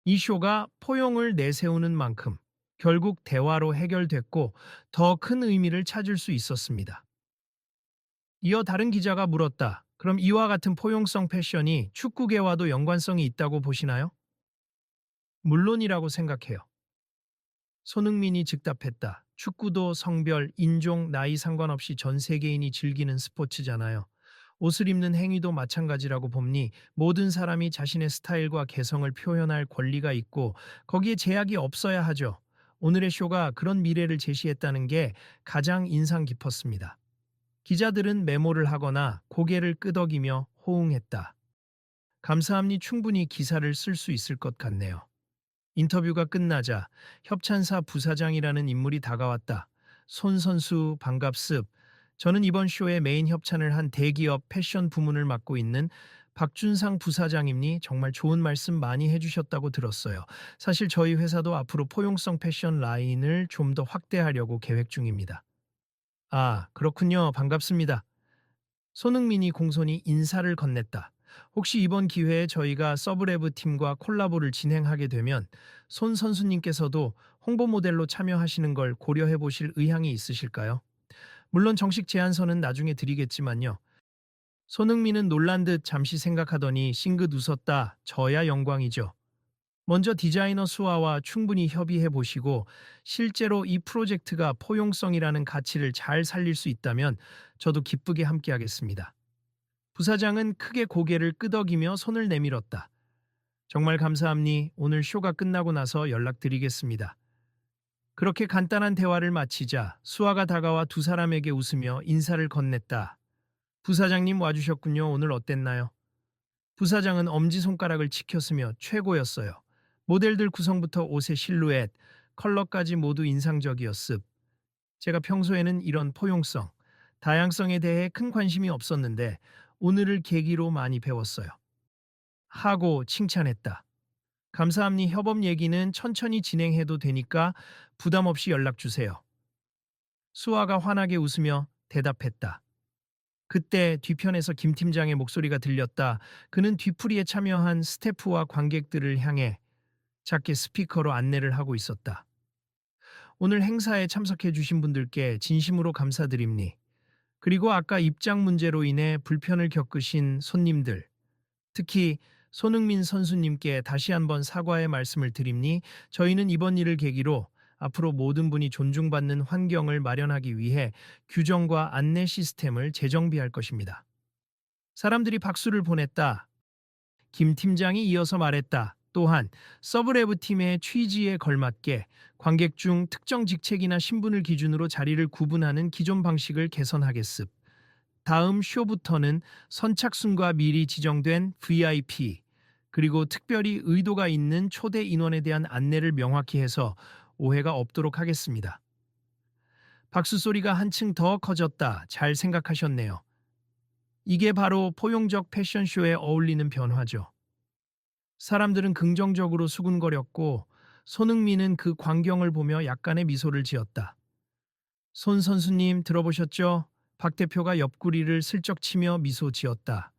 [SPEAKER 1] 이 쇼가 포용을 내세우는 만큼 결국 대화로 해결됐고 더 큰 의미를 찾을 수 있었습니다. 이어 다른 기자가 물었다. 그럼 이와 같은 포용성 패션이 축구계와도 연관성이 있다고 보시나요? 물론이라고 생각해요. 손흥민이 즉답했다. 축구도 성별, 인종, 나이 상관없이 전 세계인이 즐기는 스포츠잖아요. 옷을 입는 행위도 마찬가지라고 봅니 모든 사람이 자신의 스타일과 개성을 표현할 권리가 있고 거기에 제약이 없어야 하죠. 오늘의 쇼가 그런 미래를 제시했다는 게 가장 인상 깊었습니다. 기자들은 메모를 하거나 고개를 끄덕이며 호응했다. 감사함니 충분히 기사를 쓸 수 있을 것 같네요. 인터뷰가 끝나자 협찬사 부사장이라는 인물이 다가왔다. 손 선수 반갑습. 저는 이번 쇼의 메인 협찬을 한 대기업 패션 부문을 맡고 있는 박준상 부사장님이 정말 좋은 말씀 많이 해주셨다고 들었어요. 사실 저희 회사도 앞으로 포용성 패션 라인을 좀 더 확대하려고 계획 중입니다. 아, 그렇군요. 반갑습니다. 손흥민이 공손히 인사를 건넸다. 혹시 이번 기회에 저희가 서브레브 팀과 콜라보를 진행하게 되면 손 선수님께서도 홍보 모델로 참여하시는 걸 고려해 보실 의향이 있으실까요? 물론 정식 제안서는 나중에 드리겠지만요. 손흥민은 놀란 듯 잠시 생각하더니 싱긋 웃었다. 저야 영광이죠. 먼저 디자이너 수아와 충분히 협의해 보시고 실제로 이 프로젝트가 포용성이라는 가치를 잘 살릴 수 있다면 저도 기쁘게 함께하겠습니다. 부사장은 크게 고개를 끄덕이며 손을 내밀었다. 정말 감사합니. 오늘 쇼가 끝나고 나서 연락드리겠습니다. 그렇게 간단한 대화를 마치자 수아가 다가와 두 사람에게 웃으며 인사를 건넸다. 부사장님 와주셨군요. 오늘 어땠나요? 부사장은 엄지손가락을 치켰으며 최고였어요. 모델들 구성부터 옷의 실루엣, 컬러까지 모두 인상적이었습. 제가 평소에는 이런 포용성, 다양성에 대해 큰 관심이 없었는데 오늘을 계기로 많이 배웠어요. 하고 칭찬했다. 감사합니. 협업 얘기는 천천히 진행해도 되니까 부담 없이 연락 주세요. 수아가 환하게 웃으며 대답했다. 그때 뒤편에서 김 팀장의 목소리가 들렸다. 그는 뒤풀이에 참여한 스태프와 관객들을 향해 작게 스피커로 안내를 하고 있었다. 오늘 행사에 참석해 주신 분들께 진심으로 감사드립니. 그리고 아까 입장 문제로 인해 불편을 겪으신 손님들, 특히 손흥민 선수님께 다시 한번 사과의 말씀을 드립니. 저희는 이번 일을 계기로 앞으로 모든 분이 존중받는 환경을 마련하기 위해 규정과 안내 시스템을 재정비할 것입니다. 사람들이 박수를 보냈다. 김 팀장이 이어서 말했다. 또한 서브레브 팀의 취지에 걸맞게 관객 중 특정 직책이나 신분을 기준으로 자리를 구분하는 기존 방식을 개선하겠습. 다음 쇼부터는 선착순과 미리 지정된 VIP, 그리고 특별히 의도가 있는 초대 인원에 대한 안내를 명확히 해서 오해가 없도록 하겠습니다. 박수 소리가 한층 더 커졌다. 잘 생각하셨네요. 이게 바로 포용적 패션쇼에 어울리는 변화죠. 사람들은 긍정적으로 수군거렸고 손흥민은 그 광경을 보며 약간의 미소를 지었다. 손 선수님 들어보셨죠? 박 대표가 옆구리를 슬쩍 치며 미소 지었다.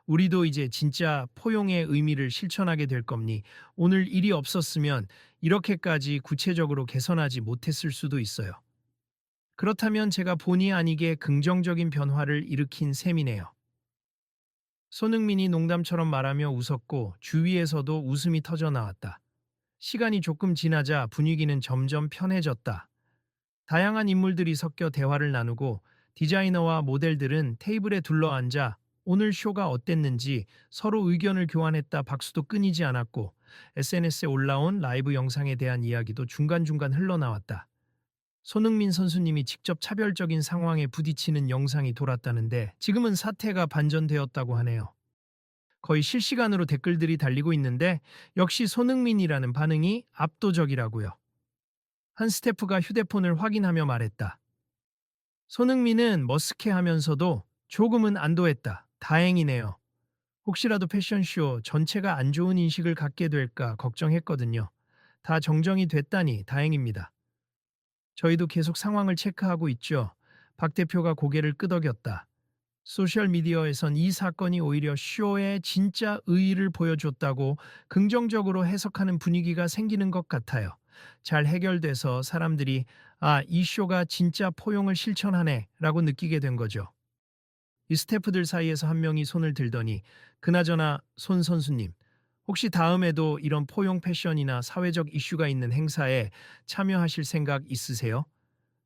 [SPEAKER 1] 우리도 이제 진짜 포용의 의미를 실천하게 될 겁니. 오늘 일이 없었으면 이렇게까지 구체적으로 개선하지 못했을 수도 있어요. 그렇다면 제가 본의 아니게 긍정적인 변화를 일으킨 셈이네요. 손흥민이 농담처럼 말하며 웃었고 주위에서도 웃음이 터져 나왔다. 시간이 조금 지나자 분위기는 점점 편해졌다. 다양한 인물들이 섞여 대화를 나누고 디자이너와 모델들은 테이블에 둘러앉아 오늘 쇼가 어땠는지 서로 의견을 교환했다. 박수도 끊이지 않았고 SNS에 올라온 라이브 영상에 대한 이야기도 중간중간 흘러나왔다. 손흥민 선수님이 직접 차별적인 상황에 부딪히는 영상이 돌았다는데 지금은 사태가 반전되었다고 하네요. 거의 실시간으로 댓글들이 달리고 있는데 역시 손흥민이라는 반응이 압도적이라고요. 한 스태프가 휴대폰을 확인하며 말했다. 손흥민은 머쓱해하면서도 조금은 안도했다. 다행이네요. 혹시라도 패션쇼 전체가 안 좋은 인식을 갖게 될까 걱정했거든요. 다 정정이 됐다니 다행입니다. 저희도 계속 상황을 체크하고 있죠. 박 대표가 고개를 끄덕였다. 소셜미디어에선 이 사건이 오히려 쇼의 진짜 의의를 보여줬다고 긍정적으로 해석하는 분위기가 생기는 것 같아요. 잘 해결돼서 사람들이 이 쇼가 진짜 포용을 실천하네 라고 느끼게 된 거죠. 이 스태프들 사이에서 한 명이 손을 들더니 그나저나 손 선수님, 혹시 다음에도 이런 포용 패션이나 사회적 이슈가 있는 행사에 참여하실 생각 있으세요?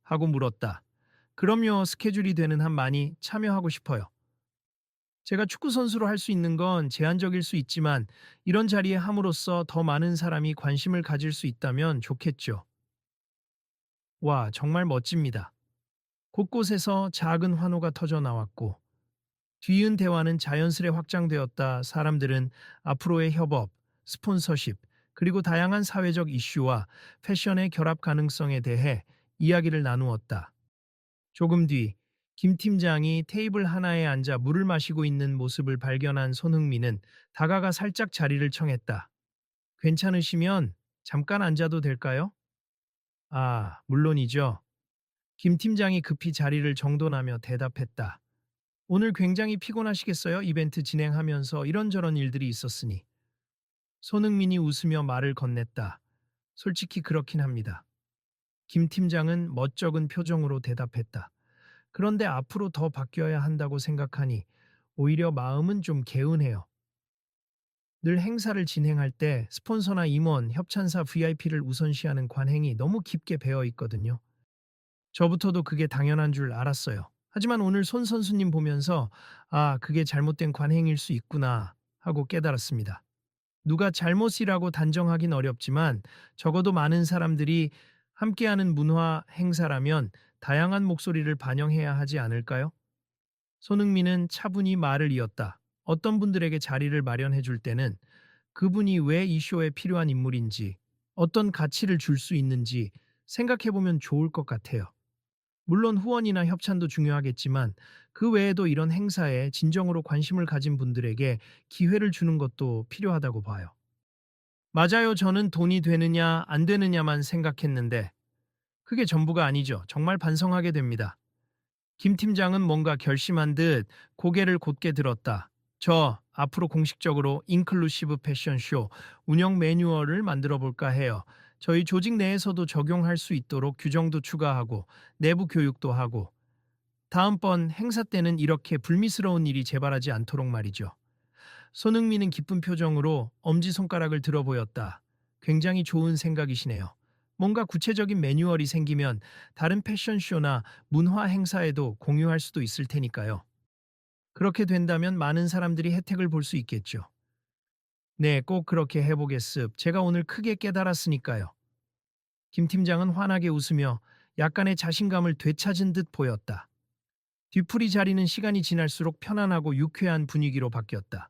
[SPEAKER 1] 하고 물었다. 그럼요, 스케줄이 되는 한 많이 참여하고 싶어요. 제가 축구 선수로 할 수 있는 건 제한적일 수 있지만 이런 자리에 함으로써 더 많은 사람이 관심을 가질 수 있다면 좋겠죠. 와, 정말 멋집니다. 곳곳에서 작은 환호가 터져 나왔고 뒤은 대화는 자연스레 확장되었다. 사람들은 앞으로의 협업, 스폰서십, 그리고 다양한 사회적 이슈와 패션의 결합 가능성에 대해 이야기를 나누었다. 조금 뒤, 김 팀장이 테이블 하나에 앉아 물을 마시고 있는 모습을 발견한 손흥민은 다가가 살짝 자리를 청했다. 괜찮으시면 잠깐 앉아도 될까요? 물론이죠. 김 팀장이 급히 자리를 정돈하며 대답했다. 오늘 굉장히 피곤하시겠어요? 이벤트 진행하면서 이런저런 일들이 있었으니. 손흥민이 웃으며 말을 건넸다. 솔직히 그렇긴 합니다. 김 팀장은 멋쩍은 표정으로 대답했다. 그런데 앞으로 더 바뀌어야 한다고 생각하니 오히려 마음은 좀 개운해요. 늘 행사를 진행할 때 스폰서나 임원, 협찬사 VIP를 우선시하는 관행이 너무 깊게 배어 있거든요. 저부터도 그게 당연한 줄 알았어요. 하지만 오늘 손 선수님 보면서 그게 잘못된 관행일 수 있구나 하고 깨달았습니다. 누가 잘못이라고 단정하긴 어렵지만 적어도 많은 사람들이 함께하는 문화 행사라면 다양한 목소리를 반영해야 하지 않을까요? 손흥민은 차분히 말을 이었다. 어떤 분들에게 자리를 마련해 줄 때는 그분이 왜 이 쇼에 필요한 인물인지, 어떤 가치를 줄 수 있는지 생각해 보면 좋을 것 같아요. 물론 후원이나 협찬도 중요하겠지만 그 외에도 이런 행사에 진정으로 관심을 가진 분들에게 기회를 주는 것도 필요하다고 봐요. 맞아요. 저는 돈이 되느냐 안 되느냐만 생각했는데 그게 전부가 아니죠. 정말 반성하게 됩니다. 김 팀장은 뭔가 결심한 듯 고개를 곧게 들었다. 저 앞으로 공식적으로 인클루시브 패션쇼 운영 매뉴얼을 만들어 볼까 해요. 저희 조직 내에서도 적용할 수 있도록 규정도 추가하고 내부 교육도 하고 다음번 행사 때는 이렇게 불미스러운 일이 재발하지 않도록 말이죠. 손흥민은 기쁜 표정으로 엄지손가락을 들어 보였다. 굉장히 좋은 생각이시네요. 뭔가 구체적인 매뉴얼이 생기면 다른 패션쇼나 문화 행사에도 공유할 수도 있을 테니까요. 그렇게 된다면 많은 사람들이 혜택을 볼 수 있겠죠. 네, 꼭 그렇게 해보겠습. 제가 오늘 크게 깨달았으니까요. 김 팀장은 환하게 웃으며 약간의 자신감을 되찾은 듯 보였다. 뒤풀이 자리는 시간이 지날수록 편안하고 유쾌한 분위기로 바뀌었다.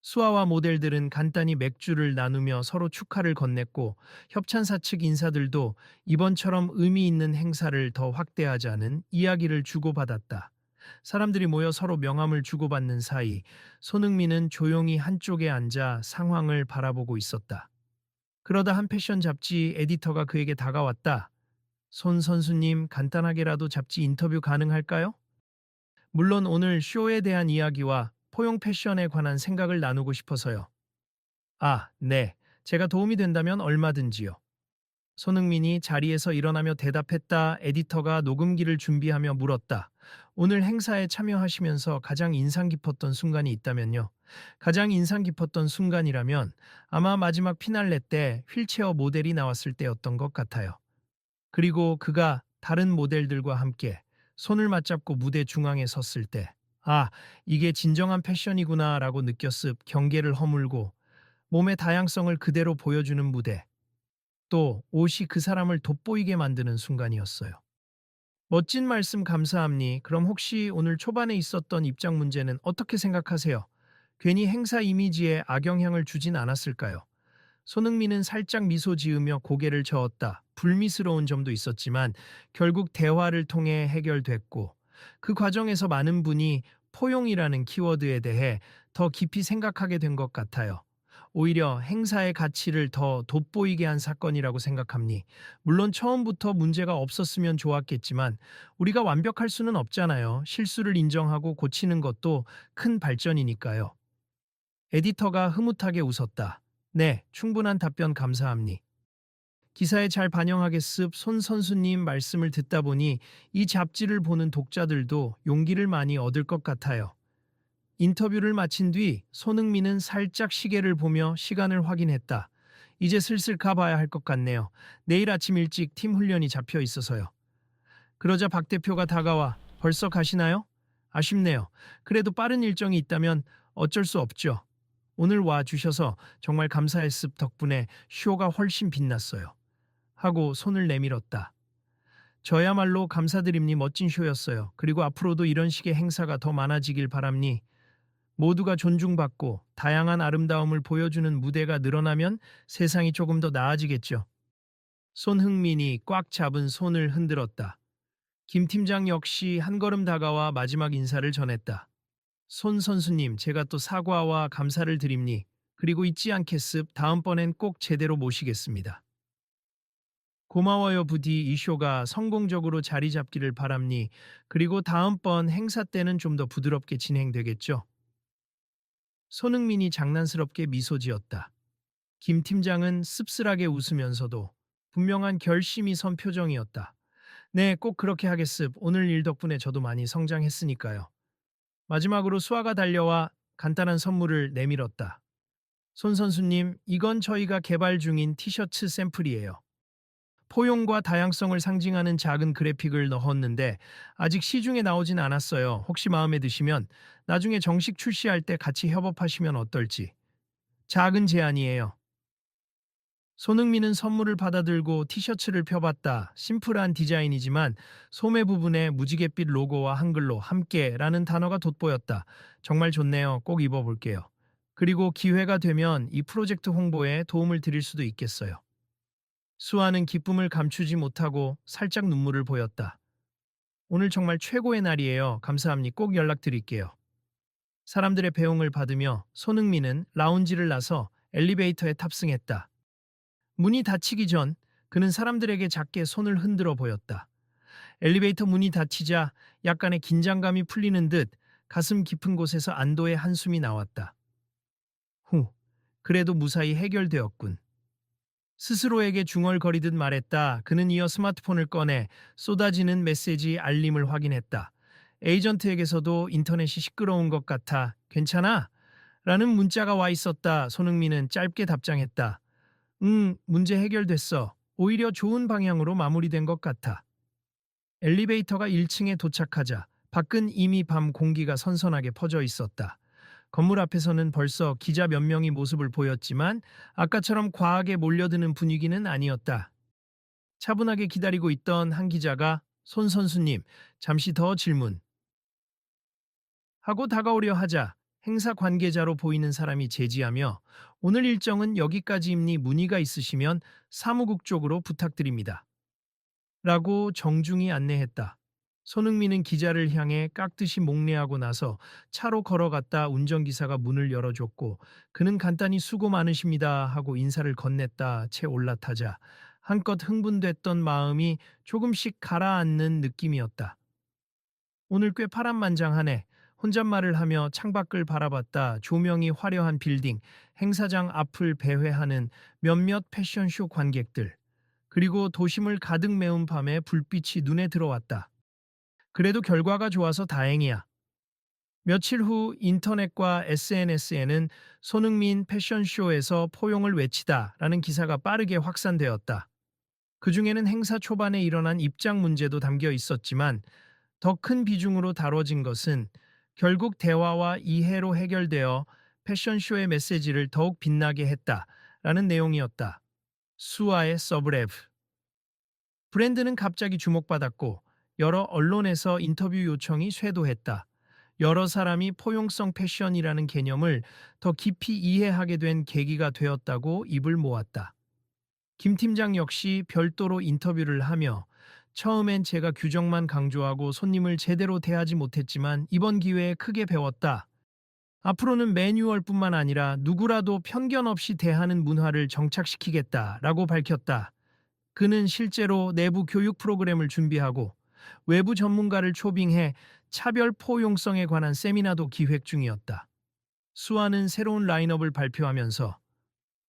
[SPEAKER 1] 수아와 모델들은 간단히 맥주를 나누며 서로 축하를 건넸고 협찬사 측 인사들도 이번처럼 의미 있는 행사를 더 확대하자는 이야기를 주고받았다. 사람들이 모여 서로 명함을 주고받는 사이 손흥민은 조용히 한쪽에 앉아 상황을 바라보고 있었다. 그러다 한 패션 잡지 에디터가 그에게 다가왔다. 손 선수님, 간단하게라도 잡지 인터뷰 가능할까요? 물론 오늘 쇼에 대한 이야기와 포용 패션에 관한 생각을 나누고 싶어서요. 아, 네. 제가 도움이 된다면 얼마든지요. 손흥민이 자리에서 일어나며 대답했다. 에디터가 녹음기를 준비하며 물었다. 오늘 행사에 참여하시면서 가장 인상 깊었던 순간이 있다면요. 가장 인상 깊었던 순간이라면 아마 마지막 피날레 때 휠체어 모델이 나왔을 때였던 것 같아요. 그리고 그가 다른 모델들과 함께 손을 맞잡고 무대 중앙에 섰을 때, 아, 이게 진정한 패션이구나 라고 느꼈습. 경계를 허물고 몸의 다양성을 그대로 보여주는 무대. 또 옷이 그 사람을 돋보이게 만드는 순간이었어요. 멋진 말씀 감사합니. 그럼 혹시 오늘 초반에 있었던 입장 문제는 어떻게 생각하세요? 괜히 행사 이미지에 악영향을 주진 않았을까요? 손흥민은 살짝 미소 지으며 고개를 저었다. 불미스러운 점도 있었지만 결국 대화를 통해 해결됐고 그 과정에서 많은 분이 포용이라는 키워드에 대해 더 깊이 생각하게 된 것 같아요. 오히려 행사의 가치를 더 돋보이게 한 사건이라고 생각합니. 물론 처음부터 문제가 없었으면 좋았겠지만 우리가 완벽할 수는 없잖아요. 실수를 인정하고 고치는 것도 큰 발전이니까요. 에디터가 흐뭇하게 웃었다. 네, 충분한 답변 감사합니. 기사에 잘 반영하겠습. 손 선수님 말씀을 듣다 보니 이 잡지를 보는 독자들도 용기를 많이 얻을 것 같아요. 인터뷰를 마친 뒤 손흥민은 살짝 시계를 보며 시간을 확인했다. 이제 슬슬 가봐야 할 것 같네요. 내일 아침 일찍 팀 훈련이 잡혀 있어서요. 그러자 박 대표가 다가와 벌써 가시나요? 아쉽네요. 그래도 빠른 일정이 있다면 어쩔 수 없죠. 오늘 와 주셔서 정말 감사했습. 덕분에 쇼가 훨씬 빛났어요. 하고 손을 내밀었다. 저야말로 감사드립니. 멋진 쇼였어요. 그리고 앞으로도 이런 식의 행사가 더 많아지길 바랍니. 모두가 존중받고 다양한 아름다움을 보여주는 무대가 늘어나면 세상이 조금 더 나아지겠죠. 손흥민이 꽉 잡은 손을 흔들었다. 김 팀장 역시 한 걸음 다가와 마지막 인사를 전했다. 손 선수님, 제가 또 사과와 감사를 드립니. 그리고 잊지 않겠습. 다음번엔 꼭 제대로 모시겠습니다. 고마워요 부디 이 쇼가 성공적으로 자리 잡기를 바랍니. 그리고 다음번 행사 때는 좀 더 부드럽게 진행되겠죠. 손흥민이 장난스럽게 미소 지었다. 김 팀장은 씁쓸하게 웃으면서도 분명한 결심이 선 표정이었다. 네, 꼭 그렇게 하겠습. 오늘 일 덕분에 저도 많이 성장했으니까요. 마지막으로 수아가 달려와 간단한 선물을 내밀었다. 손 선수님, 이건 저희가 개발 중인 티셔츠 샘플이에요. 포용과 다양성을 상징하는 작은 그래픽을 넣었는데 아직 시중에 나오진 않았어요. 혹시 마음에 드시면 나중에 정식 출시할 때 같이 협업하시면 어떨지. 작은 제안이에요. 손흥민은 선물을 받아들고 티셔츠를 펴봤다. 심플한 디자인이지만 소매 부분에 무지갯빛 로고와 한글로 함께라는 단어가 돋보였다. 정말 좋네요. 꼭 입어볼게요. 그리고 기회가 되면 이 프로젝트 홍보에 도움을 드릴 수도 있겠어요. 수아는 기쁨을 감추지 못하고 살짝 눈물을 보였다. 오늘 정말 최고의 날이에요. 감사합니. 꼭 연락드릴게요. 사람들의 배웅을 받으며 손흥민은 라운지를 나서 엘리베이터에 탑승했다. 문이 닫히기 전 그는 사람들에게 작게 손을 흔들어 보였다. 엘리베이터 문이 닫히자 약간의 긴장감이 풀리는 듯 가슴 깊은 곳에서 안도의 한숨이 나왔다. 후, 그래도 무사히 해결되었군. 스스로에게 중얼거리듯 말했다. 그는 이어 스마트폰을 꺼내 쏟아지는 메시지 알림을 확인했다. 에이전트에게서도 인터넷이 시끄러운 것 같아. 괜찮아? 라는 문자가 와 있었다. 손흥민은 짧게 답장했다. 응, 문제 해결됐어. 오히려 좋은 방향으로 마무리된 것 같아. 엘리베이터가 1층에 도착하자 밖은 이미 밤 공기가 선선하게 퍼져 있었다. 건물 앞에서는 벌써 기자 몇 명이 모습을 보였지만 아까처럼 과하게 몰려드는 분위기는 아니었다. 차분하게 기다리고 있던 한 기자가 손 선수님, 잠시 더 질문 하고 다가오려 하자 행사 관계자로 보이는 사람이 제지하며 오늘 일정은 여기까지이니 문의가 있으시면 사무국 쪽으로 부탁드립니다. 라고 정중히 안내했다. 손흥민은 기자를 향해 깍듯이 목례하고 나서 차로 걸어갔다 운전기사가 문을 열어줬고 그는 간단히 수고 많으십니다 하고 인사를 건넸다 채 올라타자 한껏 흥분됐던 마음이 조금씩 가라앉는 느낌이었다. 오늘 꽤 파란만장하네. 혼잣말을 하며 창밖을 바라봤다. 조명이 화려한 빌딩, 행사장 앞을 배회하는 몇몇 패션쇼 관객들, 그리고 도심을 가득 메운 밤에 불빛이 눈에 들어왔다. 그래도 결과가 좋아서 다행이야. 며칠 후 인터넷과 SNS에는 손흥민 패션쇼에서 포용을 외치다 라는 기사가 빠르게 확산되었다. 그중에는 행사 초반에 일어난 입장 문제도 담겨 있었지만 더 큰 비중으로 다뤄진 것은 결국 대화와 이해로 해결되어 패션쇼의 메시지를 더욱 빛나게 했다라는 내용이었다. 수아의 서브레브. 브랜드는 갑자기 주목받았고 여러 언론에서 인터뷰 요청이 쇄도했다. 여러 사람이 포용성 패션이라는 개념을 더 깊이 이해하게 된 계기가 되었다고 입을 모았다. 김 팀장 역시 별도로 인터뷰를 하며 처음엔 제가 규정만 강조하고 손님을 제대로 대하지 못했지만 이번 기회에 크게 배웠다. 앞으로는 매뉴얼뿐만 아니라 누구라도 편견 없이 대하는 문화를 정착시키겠다라고 밝혔다. 그는 실제로 내부 교육 프로그램을 준비하고 외부 전문가를 초빙해 차별 포용성에 관한 세미나도 기획 중이었다. 수아는 새로운 라인업을 발표하면서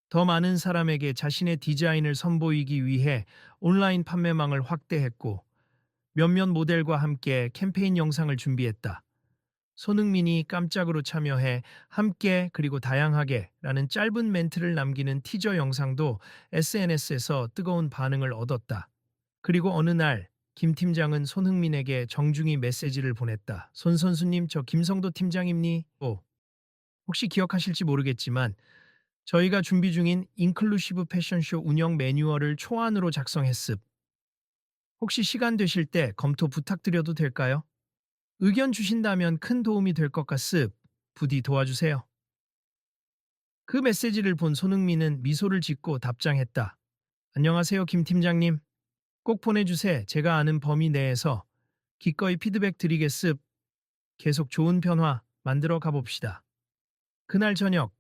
[SPEAKER 1] 더 많은 사람에게 자신의 디자인을 선보이기 위해 온라인 판매망을 확대했고 몇몇 모델과 함께 캠페인 영상을 준비했다. 손흥민이 깜짝으로 참여해 함께 그리고 다양하게 라는 짧은 멘트를 남기는 티저 영상도 SNS에서 뜨거운 반응을 얻었다. 그리고 어느 날 김 팀장은 손흥민에게 정중히 메시지를 보냈다. 손 선수님, 저 김성도 팀장입니? 혹시 기억하실지 모르겠지만 저희가 준비 중인 인클루시브 패션쇼 운영 매뉴얼을 초안으로 작성했습. 혹시 시간 되실 때 검토 부탁드려도 될까요? 의견 주신다면 큰 도움이 될 것 같습. 부디 도와주세요. 그 메시지를 본 손흥민은 미소를 짓고 답장했다. 안녕하세요, 김 팀장님. 꼭 보내주세. 제가 아는 범위 내에서 기꺼이 피드백 드리겠습. 계속 좋은 변화 만들어 가봅시다. 그날 저녁,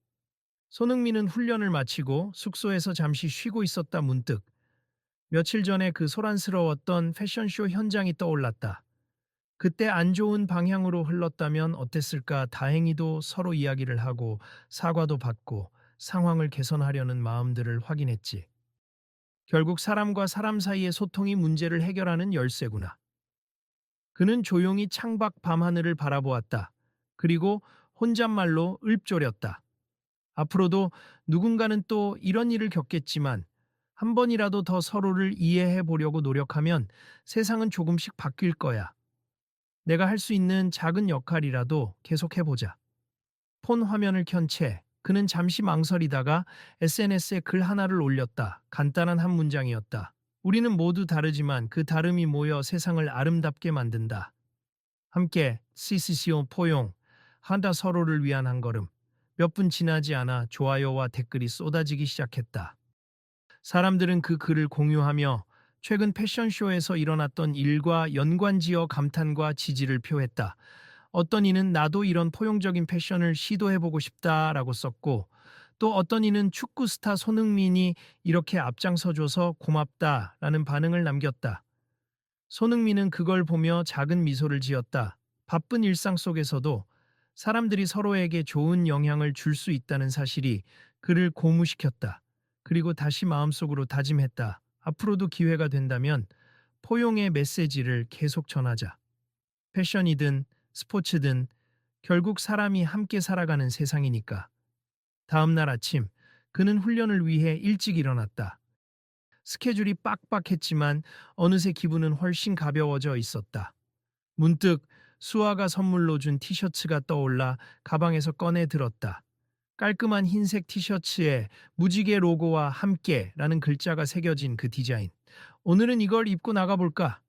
[SPEAKER 1] 손흥민은 훈련을 마치고 숙소에서 잠시 쉬고 있었다 문득. 며칠 전에 그 소란스러웠던 패션쇼 현장이 떠올랐다. 그때 안 좋은 방향으로 흘렀다면 어땠을까 다행히도 서로 이야기를 하고 사과도 받고 상황을 개선하려는 마음들을 확인했지. 결국 사람과 사람 사이의 소통이 문제를 해결하는 열쇠구나. 그는 조용히 창밖 밤하늘을 바라보았다. 그리고 혼잣말로 읊조렸다. 앞으로도 누군가는 또 이런 일을 겪겠지만 한 번이라도 더 서로를 이해해 보려고 노력하면 세상은 조금씩 바뀔 거야. 내가 할 수 있는 작은 역할이라도 계속해보자. 폰 화면을 켠 채 그는 잠시 망설이다가 SNS에 글 하나를 올렸다. 간단한 한 문장이었다. 우리는 모두 다르지만 그 다름이 모여 세상을 아름답게 만든다. 함께 CCCO 포용, 한다 서로를 위한 한 걸음. 몇 분 지나지 않아 좋아요와 댓글이 쏟아지기 시작했다. 사람들은 그 글을 공유하며 최근 패션쇼에서 일어났던 일과 연관지어 감탄과 지지를 표했다. 어떤 이는 나도 이런 포용적인 패션을 시도해보고 싶다라고 썼고 또 어떤 이는 축구 스타 손흥민이 이렇게 앞장서줘서 고맙다라는 반응을 남겼다. 손흥민은 그걸 보며 작은 미소를 지었다. 바쁜 일상 속에서도 사람들이 서로에게 좋은 영향을 줄 수 있다는 사실이 그를 고무시켰다. 그리고 다시 마음속으로 다짐했다. 앞으로도 기회가 된다면 포용의 메시지를 계속 전하자. 패션이든 스포츠든 결국 사람이 함께 살아가는 세상이니까. 다음 날 아침, 그는 훈련을 위해 일찍 일어났다. 스케줄이 빡빡했지만 어느새 기분은 훨씬 가벼워져 있었다. 문득 수아가 선물로 준 티셔츠가 떠올라 가방에서 꺼내 들었다. 깔끔한 흰색 티셔츠에 무지개 로고와 함께라는 글자가 새겨진 그 디자인. 오늘은 이걸 입고 나가볼까?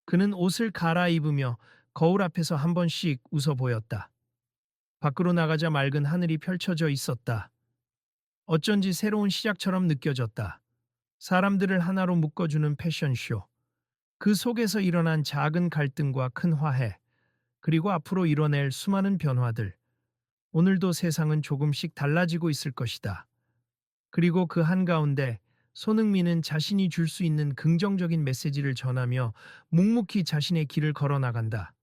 [SPEAKER 1] 그는 옷을 갈아입으며 거울 앞에서 한 번씩 웃어 보였다. 밖으로 나가자 맑은 하늘이 펼쳐져 있었다. 어쩐지 새로운 시작처럼 느껴졌다. 사람들을 하나로 묶어주는 패션쇼. 그 속에서 일어난 작은 갈등과 큰 화해, 그리고 앞으로 이뤄낼 수많은 변화들. 오늘도 세상은 조금씩 달라지고 있을 것이다. 그리고 그 한가운데 손흥민은 자신이 줄 수 있는 긍정적인 메시지를 전하며 묵묵히 자신의 길을 걸어 나간다.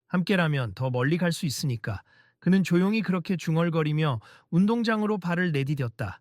[SPEAKER 1] 함께라면 더 멀리 갈 수 있으니까. 그는 조용히 그렇게 중얼거리며 운동장으로 발을 내디뎠다.